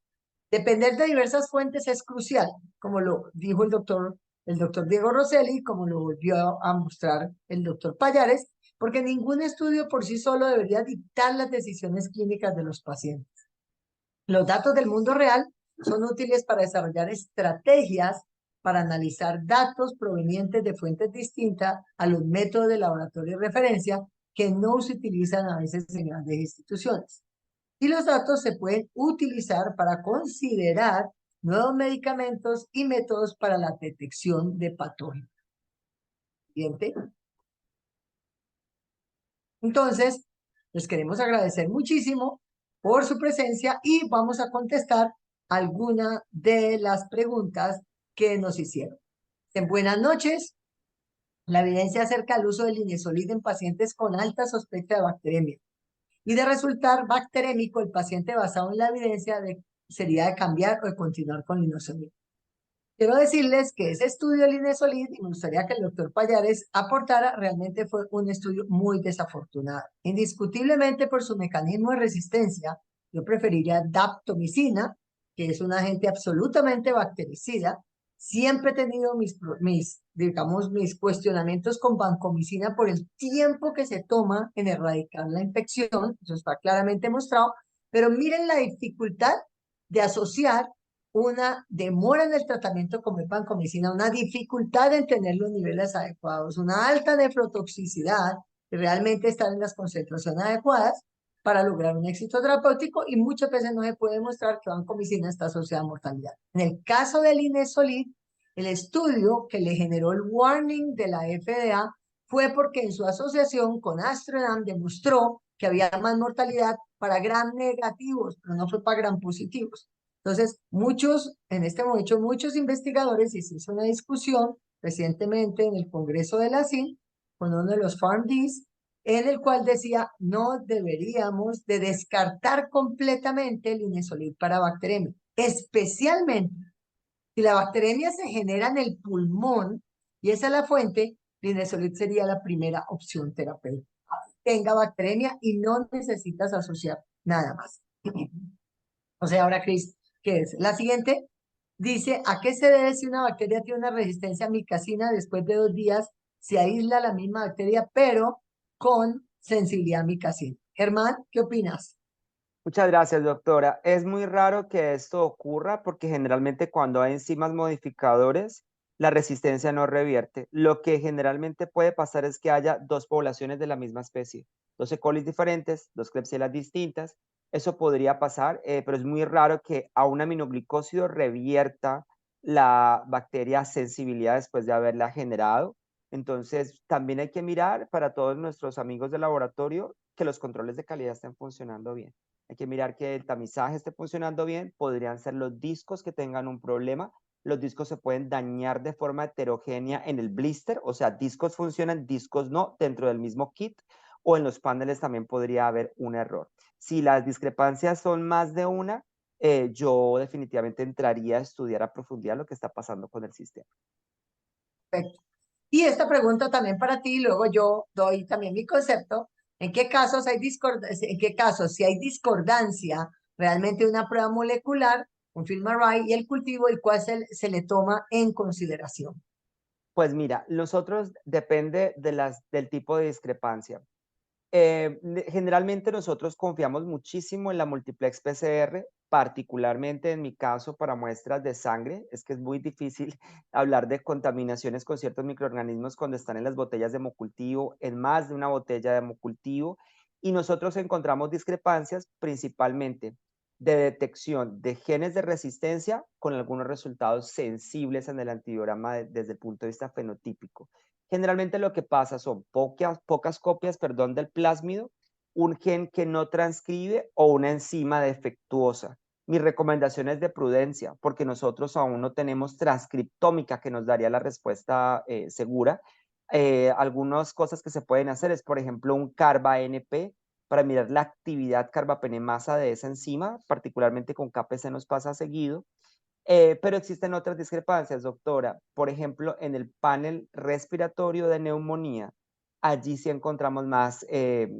depender de diversas fuentes es crucial, como lo dijo el doctor Diego Rosselli, como lo volvió a mostrar el doctor Pallares, porque ningún estudio por sí solo debería dictar las decisiones clínicas de los pacientes. Los datos del mundo real son útiles para desarrollar estrategias para analizar datos provenientes de fuentes distintas a los métodos de laboratorio de referencia que no se utilizan a veces en grandes instituciones. Y los datos se pueden utilizar para considerar nuevos medicamentos y métodos para la detección de patógenos. ¿Siguiente? Entonces, les queremos agradecer muchísimo por su presencia y vamos a contestar algunas de las preguntas que nos hicieron. Buenas noches. La evidencia acerca del uso del linezolid en pacientes con alta sospecha de bacteremia y de resultar bacterémico, el paciente basado en la evidencia sería de cambiar o de continuar con linezolid. Quiero decirles que ese estudio de linezolid, y me gustaría que el doctor Pallares aportara, realmente fue un estudio muy desafortunado. Indiscutiblemente por su mecanismo de resistencia, yo preferiría daptomicina, que es un agente absolutamente bactericida. Siempre he tenido mis cuestionamientos con vancomicina por el tiempo que se toma en erradicar la infección, eso está claramente mostrado, pero miren la dificultad de asociar una demora en el tratamiento con vancomicina, una dificultad en tener los niveles adecuados, una alta nefrotoxicidad, y realmente estar en las concentraciones adecuadas para lograr un éxito terapéutico, y muchas veces no se puede demostrar que vancomicina está asociada a mortalidad. En el caso del linezolid, el estudio que le generó el warning de la FDA fue porque en su asociación con AstraZeneca demostró que había más mortalidad para gram negativos, pero no fue para gram positivos. Entonces, en este momento, muchos investigadores, y se hizo una discusión recientemente en el Congreso de la CIN, con uno de los PharmDs, en el cual decía, no deberíamos de descartar completamente el linezolid para bacteremia, especialmente si la bacteremia se genera en el pulmón, y esa es la fuente, linezolid sería la primera opción terapéutica. Tenga bacteremia y no necesitas asociar nada más. O sea, ahora, Cris, ¿qué es? La siguiente dice, ¿a qué se debe si una bacteria tiene una resistencia a micacina después de 2 días? Se aísla la misma bacteria, pero con sensibilidad a micacina. Germán, ¿qué opinas? Muchas gracias, doctora. Es muy raro que esto ocurra porque generalmente cuando hay enzimas modificadores la resistencia no revierte. Lo que generalmente puede pasar es que haya dos poblaciones de la misma especie, dos E. coli diferentes, dos Klebsiella distintas. Eso podría pasar, pero es muy raro que a un aminoglicósido revierta la bacteria sensibilidad después de haberla generado. Entonces, también hay que mirar para todos nuestros amigos de laboratorio que los controles de calidad estén funcionando bien. Hay que mirar que el tamizaje esté funcionando bien. Podrían ser los discos que tengan un problema. Los discos se pueden dañar de forma heterogénea en el blister, o sea, discos funcionan, discos no, dentro del mismo kit, o en los paneles también podría haber un error. Si las discrepancias son más de una, yo definitivamente entraría a estudiar a profundidad lo que está pasando con el sistema. Perfecto. Y esta pregunta también para ti, luego yo doy también mi concepto. ¿En qué casos si hay discordancia realmente de una prueba molecular, un film array y el cultivo, y cuál se le toma en consideración? Pues mira, nosotros depende del tipo de discrepancia. Generalmente nosotros confiamos muchísimo en la multiplex PCR, particularmente en mi caso para muestras de sangre. Es que es muy difícil hablar de contaminaciones con ciertos microorganismos cuando están en las botellas de hemocultivo, en más de una botella de hemocultivo, y nosotros encontramos discrepancias principalmente de detección de genes de resistencia con algunos resultados sensibles en el antibiograma desde el punto de vista fenotípico. Generalmente lo que pasa son pocas copias, perdón, del plásmido, un gen que no transcribe o una enzima defectuosa. Mi recomendación es de prudencia, porque nosotros aún no tenemos transcriptómica que nos daría la respuesta segura. Algunas cosas que se pueden hacer es, por ejemplo, un carba-NP para mirar la actividad carbapenemasa de esa enzima, particularmente con KPC nos pasa seguido. Pero existen otras discrepancias, doctora. Por ejemplo, en el panel respiratorio de neumonía, allí sí encontramos más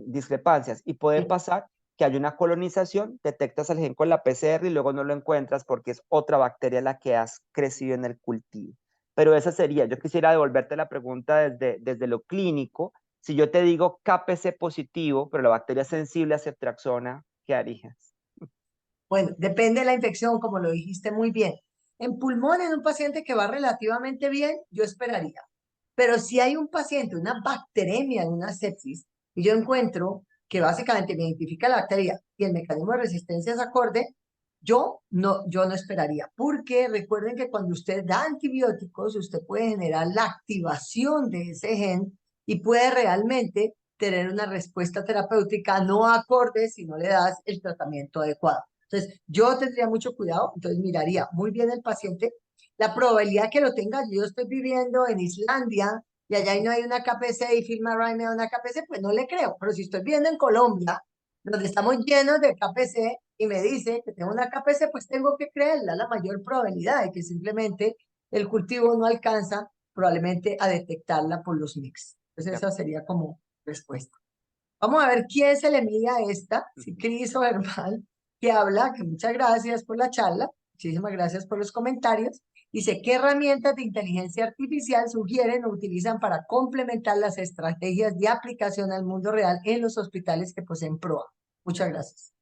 discrepancias y puede Sí. pasar que hay una colonización, detectas el gen con la PCR y luego no lo encuentras porque es otra bacteria la que has crecido en el cultivo. Pero esa sería, yo quisiera devolverte la pregunta desde lo clínico. Si yo te digo KPC positivo, pero la bacteria es sensible a ceftriaxona, ¿qué harías? Bueno, depende de la infección, como lo dijiste muy bien. En pulmón, en un paciente que va relativamente bien, yo esperaría. Pero si hay un paciente, una bacteremia, una sepsis, y yo encuentro que básicamente me identifica la bacteria y el mecanismo de resistencia es acorde, yo no esperaría. Porque recuerden que cuando usted da antibióticos, usted puede generar la activación de ese gen y puede realmente tener una respuesta terapéutica no acorde si no le das el tratamiento adecuado. Entonces, yo tendría mucho cuidado, entonces miraría muy bien el paciente. La probabilidad que lo tenga, yo estoy viviendo en Islandia y allá no hay una KPC y Film Array me da una KPC, pues no le creo. Pero si estoy viviendo en Colombia, donde estamos llenos de KPC y me dice que tengo una KPC, pues tengo que creerla, la mayor probabilidad de que simplemente el cultivo no alcanza probablemente a detectarla por los mix. Entonces esa sería como respuesta. Vamos a ver quién se le mide a esta, si Cris o Germán, que habla, que muchas gracias por la charla, muchísimas gracias por los comentarios. Dice, ¿qué herramientas de inteligencia artificial sugieren o utilizan para complementar las estrategias de aplicación al mundo real en los hospitales que poseen PROA? Muchas gracias.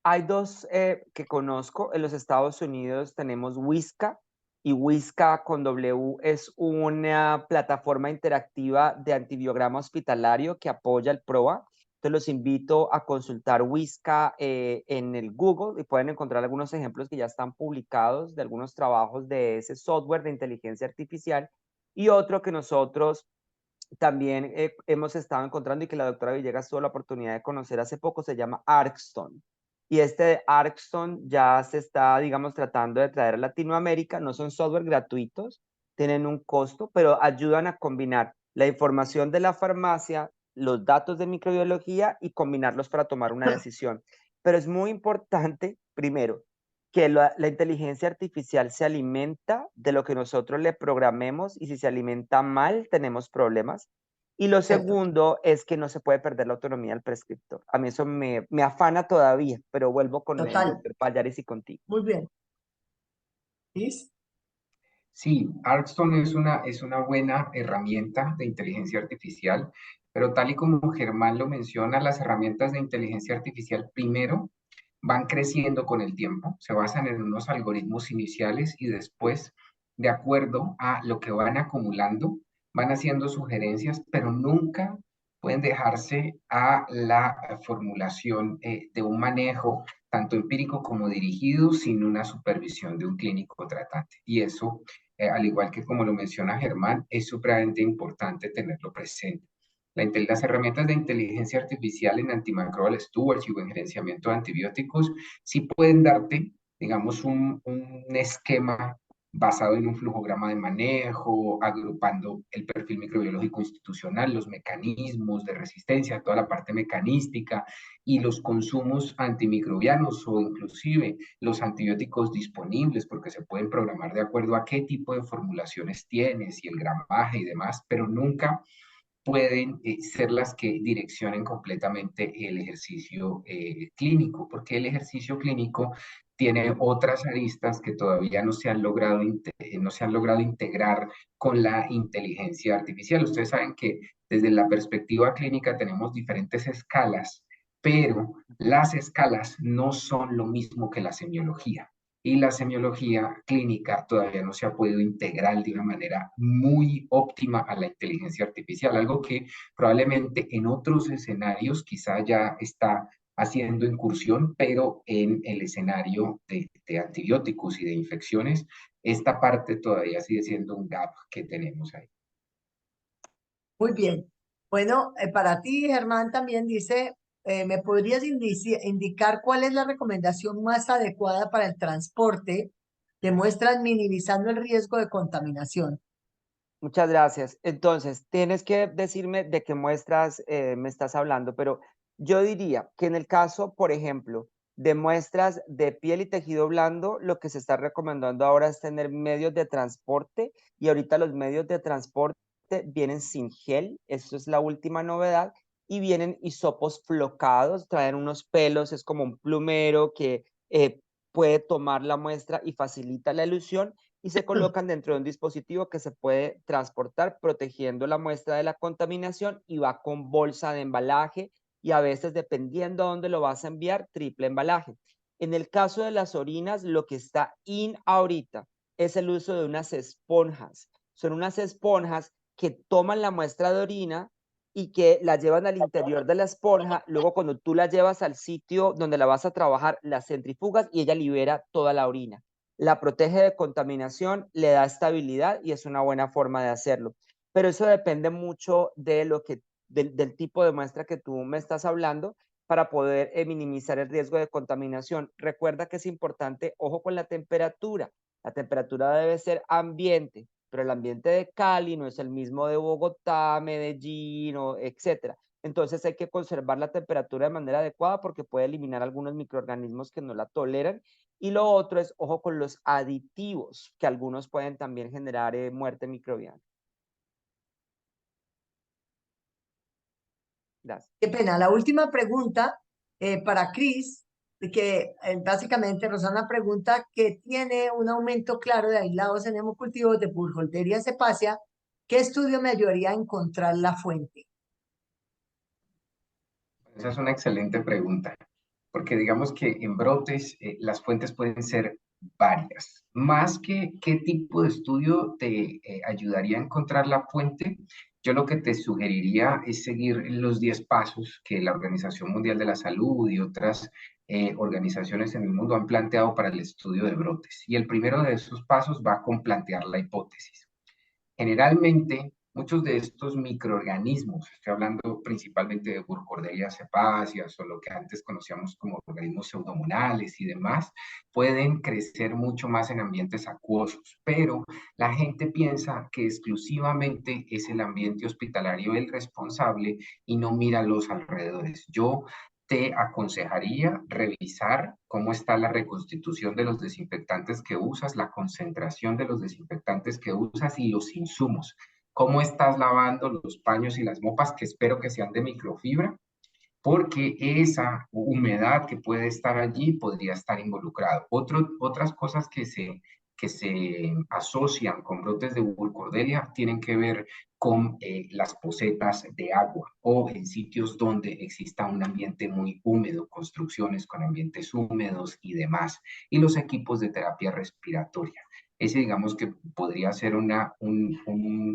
Hay dos que conozco. En los Estados Unidos tenemos Whisca, y Whisca con W es una plataforma interactiva de antibiograma hospitalario que apoya el PROA. Entonces los invito a consultar Whisca en el Google y pueden encontrar algunos ejemplos que ya están publicados de algunos trabajos de ese software de inteligencia artificial. Y otro que nosotros también hemos estado encontrando y que la doctora Villegas tuvo la oportunidad de conocer hace poco, se llama Arcstone. Y este Arcstone ya se está, digamos, tratando de traer a Latinoamérica. No son software gratuitos, tienen un costo, pero ayudan a combinar la información de la farmacia, los datos de microbiología y combinarlos para tomar una decisión. Pero es muy importante, primero, que la inteligencia artificial se alimenta de lo que nosotros le programemos y si se alimenta mal, tenemos problemas. Y lo Cierto. segundo es que no se puede perder la autonomía del prescriptor. A mí eso me afana todavía, pero vuelvo con el Total. doctor Pallares y contigo. Muy bien. ¿Listo? Sí, Arcstone es una buena herramienta de inteligencia artificial, pero tal y como Germán lo menciona, las herramientas de inteligencia artificial primero van creciendo con el tiempo, se basan en unos algoritmos iniciales y después de acuerdo a lo que van acumulando, van haciendo sugerencias, pero nunca pueden dejarse a la formulación de un manejo tanto empírico como dirigido sin una supervisión de un clínico tratante. Y eso, al igual que como lo menciona Germán, es supremamente importante tenerlo presente. Las herramientas de inteligencia artificial en antimicrobial stewardship o en gerenciamiento de antibióticos sí pueden darte, digamos, un esquema basado en un flujograma de manejo, agrupando el perfil microbiológico institucional, los mecanismos de resistencia, toda la parte mecanística y los consumos antimicrobianos o inclusive los antibióticos disponibles, porque se pueden programar de acuerdo a qué tipo de formulaciones tienes y el gramaje y demás, pero nunca pueden ser las que direccionen completamente el ejercicio clínico, porque el ejercicio clínico tiene otras aristas que todavía no se han logrado integrar con la inteligencia artificial. Ustedes saben que desde la perspectiva clínica tenemos diferentes escalas, pero las escalas no son lo mismo que la semiología. Y la semiología clínica todavía no se ha podido integrar de una manera muy óptima a la inteligencia artificial, algo que probablemente en otros escenarios quizá ya está haciendo incursión, pero en el escenario de antibióticos y de infecciones, esta parte todavía sigue siendo un gap que tenemos ahí. Muy bien. Bueno, para ti, Germán, también dice, ¿me podrías indicar cuál es la recomendación más adecuada para el transporte de muestras minimizando el riesgo de contaminación? Muchas gracias. Entonces, tienes que decirme de qué muestras me estás hablando, pero yo diría que en el caso, por ejemplo, de muestras de piel y tejido blando, lo que se está recomendando ahora es tener medios de transporte y ahorita los medios de transporte vienen sin gel, eso es la última novedad, y vienen hisopos flocados, traen unos pelos, es como un plumero que puede tomar la muestra y facilita la elusión y se colocan dentro de un dispositivo que se puede transportar protegiendo la muestra de la contaminación y va con bolsa de embalaje y a veces, dependiendo a dónde lo vas a enviar, triple embalaje. En el caso de las orinas, lo que está in ahorita es el uso de unas esponjas. Son unas esponjas que toman la muestra de orina y que la llevan al interior de la esponja. Luego, cuando tú la llevas al sitio donde la vas a trabajar, la centrifugas y ella libera toda la orina. La protege de contaminación, le da estabilidad y es una buena forma de hacerlo. Pero eso depende mucho de del tipo de muestra que tú me estás hablando para poder minimizar el riesgo de contaminación. Recuerda que es importante, ojo con la temperatura. La temperatura debe ser ambiente, pero el ambiente de Cali no es el mismo de Bogotá, Medellín, etcétera. Entonces hay que conservar la temperatura de manera adecuada porque puede eliminar algunos microorganismos que no la toleran. Y lo otro es, ojo con los aditivos, que algunos pueden también generar muerte microbiana. Gracias. Qué pena. La última pregunta para Cris, que básicamente Rosana pregunta que tiene un aumento claro de aislados en hemocultivos de Burkholderia cepacia. ¿Qué estudio me ayudaría a encontrar la fuente? Esa es una excelente pregunta, porque digamos que en brotes las fuentes pueden ser varias. Más que qué tipo de estudio te ayudaría a encontrar la fuente, yo lo que te sugeriría es seguir los 10 pasos que la Organización Mundial de la Salud y otras organizaciones en el mundo han planteado para el estudio de brotes. Y el primero de esos pasos va con plantear la hipótesis. Generalmente, muchos de estos microorganismos, estoy hablando principalmente de Burkholderia cepacias o lo que antes conocíamos como organismos pseudomonales y demás, pueden crecer mucho más en ambientes acuosos, pero la gente piensa que exclusivamente es el ambiente hospitalario el responsable y no mira los alrededores. Yo te aconsejaría revisar cómo está la reconstitución de los desinfectantes que usas, la concentración de los desinfectantes que usas y los insumos. ¿Cómo estás lavando los paños y las mopas, que espero que sean de microfibra? Porque esa humedad que puede estar allí podría estar involucrado. Otras cosas que se asocian con brotes de burkholderia tienen que ver con las pocetas de agua o en sitios donde exista un ambiente muy húmedo, construcciones con ambientes húmedos y demás, y los equipos de terapia respiratoria. Ese digamos que podría ser un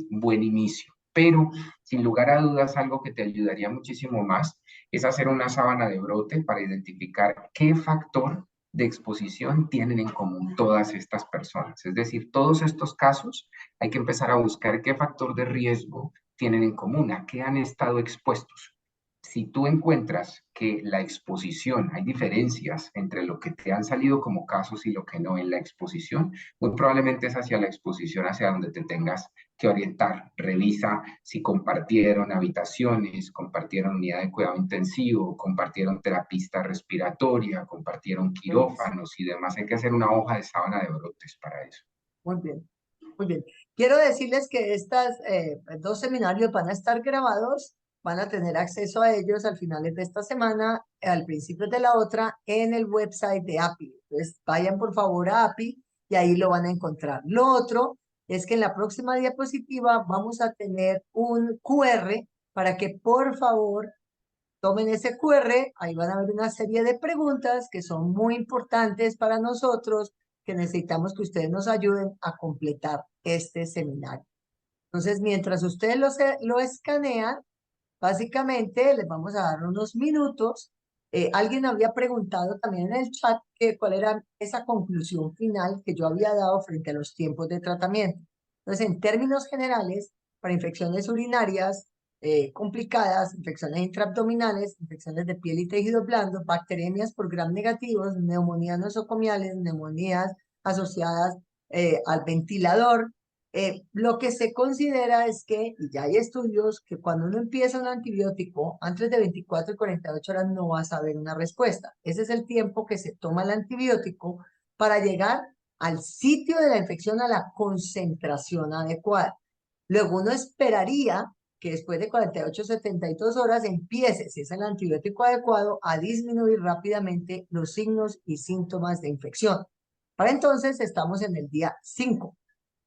buen inicio. Pero, sin lugar a dudas, algo que te ayudaría muchísimo más es hacer una sábana de brote para identificar qué factor de exposición tienen en común todas estas personas. Es decir, todos estos casos hay que empezar a buscar qué factor de riesgo tienen en común, a qué han estado expuestos. Si tú encuentras que la exposición, hay diferencias entre lo que te han salido como casos y lo que no en la exposición, muy probablemente es hacia la exposición hacia donde te tengas que orientar. Revisa si compartieron habitaciones, compartieron unidad de cuidado intensivo, compartieron terapista respiratoria, compartieron quirófanos y demás. Hay que hacer una hoja de sábana de brotes para eso. Muy bien, muy bien. Quiero decirles que estas dos seminarios van a estar grabados, van a tener acceso a ellos al final de esta semana, al principio de la otra, en el website de API. Entonces, vayan por favor a API y ahí lo van a encontrar. Lo otro es que en la próxima diapositiva vamos a tener un QR para que por favor tomen ese QR, ahí van a ver una serie de preguntas que son muy importantes para nosotros, que necesitamos que ustedes nos ayuden a completar este seminario. Entonces, mientras ustedes lo escanean, básicamente les vamos a dar unos minutos. Alguien había preguntado también en el chat que cuál era esa conclusión final que yo había dado frente a los tiempos de tratamiento. Entonces, en términos generales, para infecciones urinarias complicadas, infecciones intraabdominales, infecciones de piel y tejido blando, bacteremias por gram negativos, neumonías nosocomiales, neumonías asociadas al ventilador, lo que se considera es que, y ya hay estudios, que cuando uno empieza un antibiótico, antes de 24 y 48 horas no vas a ver una respuesta. Ese es el tiempo que se toma el antibiótico para llegar al sitio de la infección, a la concentración adecuada. Luego uno esperaría que después de 48 o 72 horas empiece, si es el antibiótico adecuado, a disminuir rápidamente los signos y síntomas de infección. Para entonces estamos en el día 5.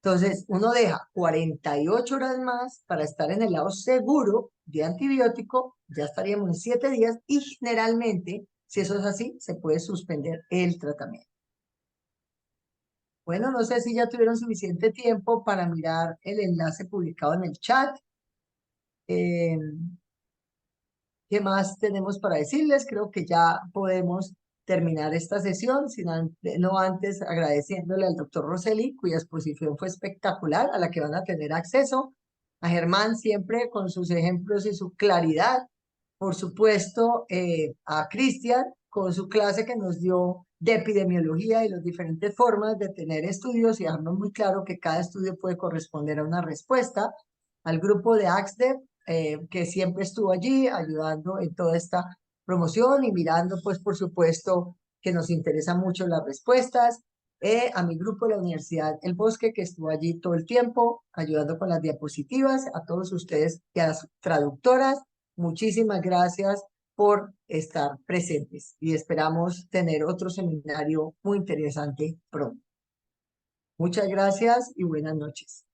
Entonces, uno deja 48 horas más para estar en el lado seguro de antibiótico, ya estaríamos en 7 días y generalmente, si eso es así, se puede suspender el tratamiento. Bueno, no sé si ya tuvieron suficiente tiempo para mirar el enlace publicado en el chat. ¿Qué más tenemos para decirles? Creo que ya podemos terminar esta sesión, no antes agradeciéndole al doctor Rosselli, cuya exposición fue espectacular, a la que van a tener acceso, a Germán siempre con sus ejemplos y su claridad, por supuesto, a Cristian con su clase que nos dio de epidemiología y las diferentes formas de tener estudios y dejarnos muy claro que cada estudio puede corresponder a una respuesta, al grupo de AXDEP, que siempre estuvo allí ayudando en toda esta promoción y mirando, pues, por supuesto, que nos interesan mucho las respuestas. A mi grupo de la Universidad El Bosque, que estuvo allí todo el tiempo, ayudando con las diapositivas, a todos ustedes y a las traductoras, muchísimas gracias por estar presentes y esperamos tener otro seminario muy interesante pronto. Muchas gracias y buenas noches.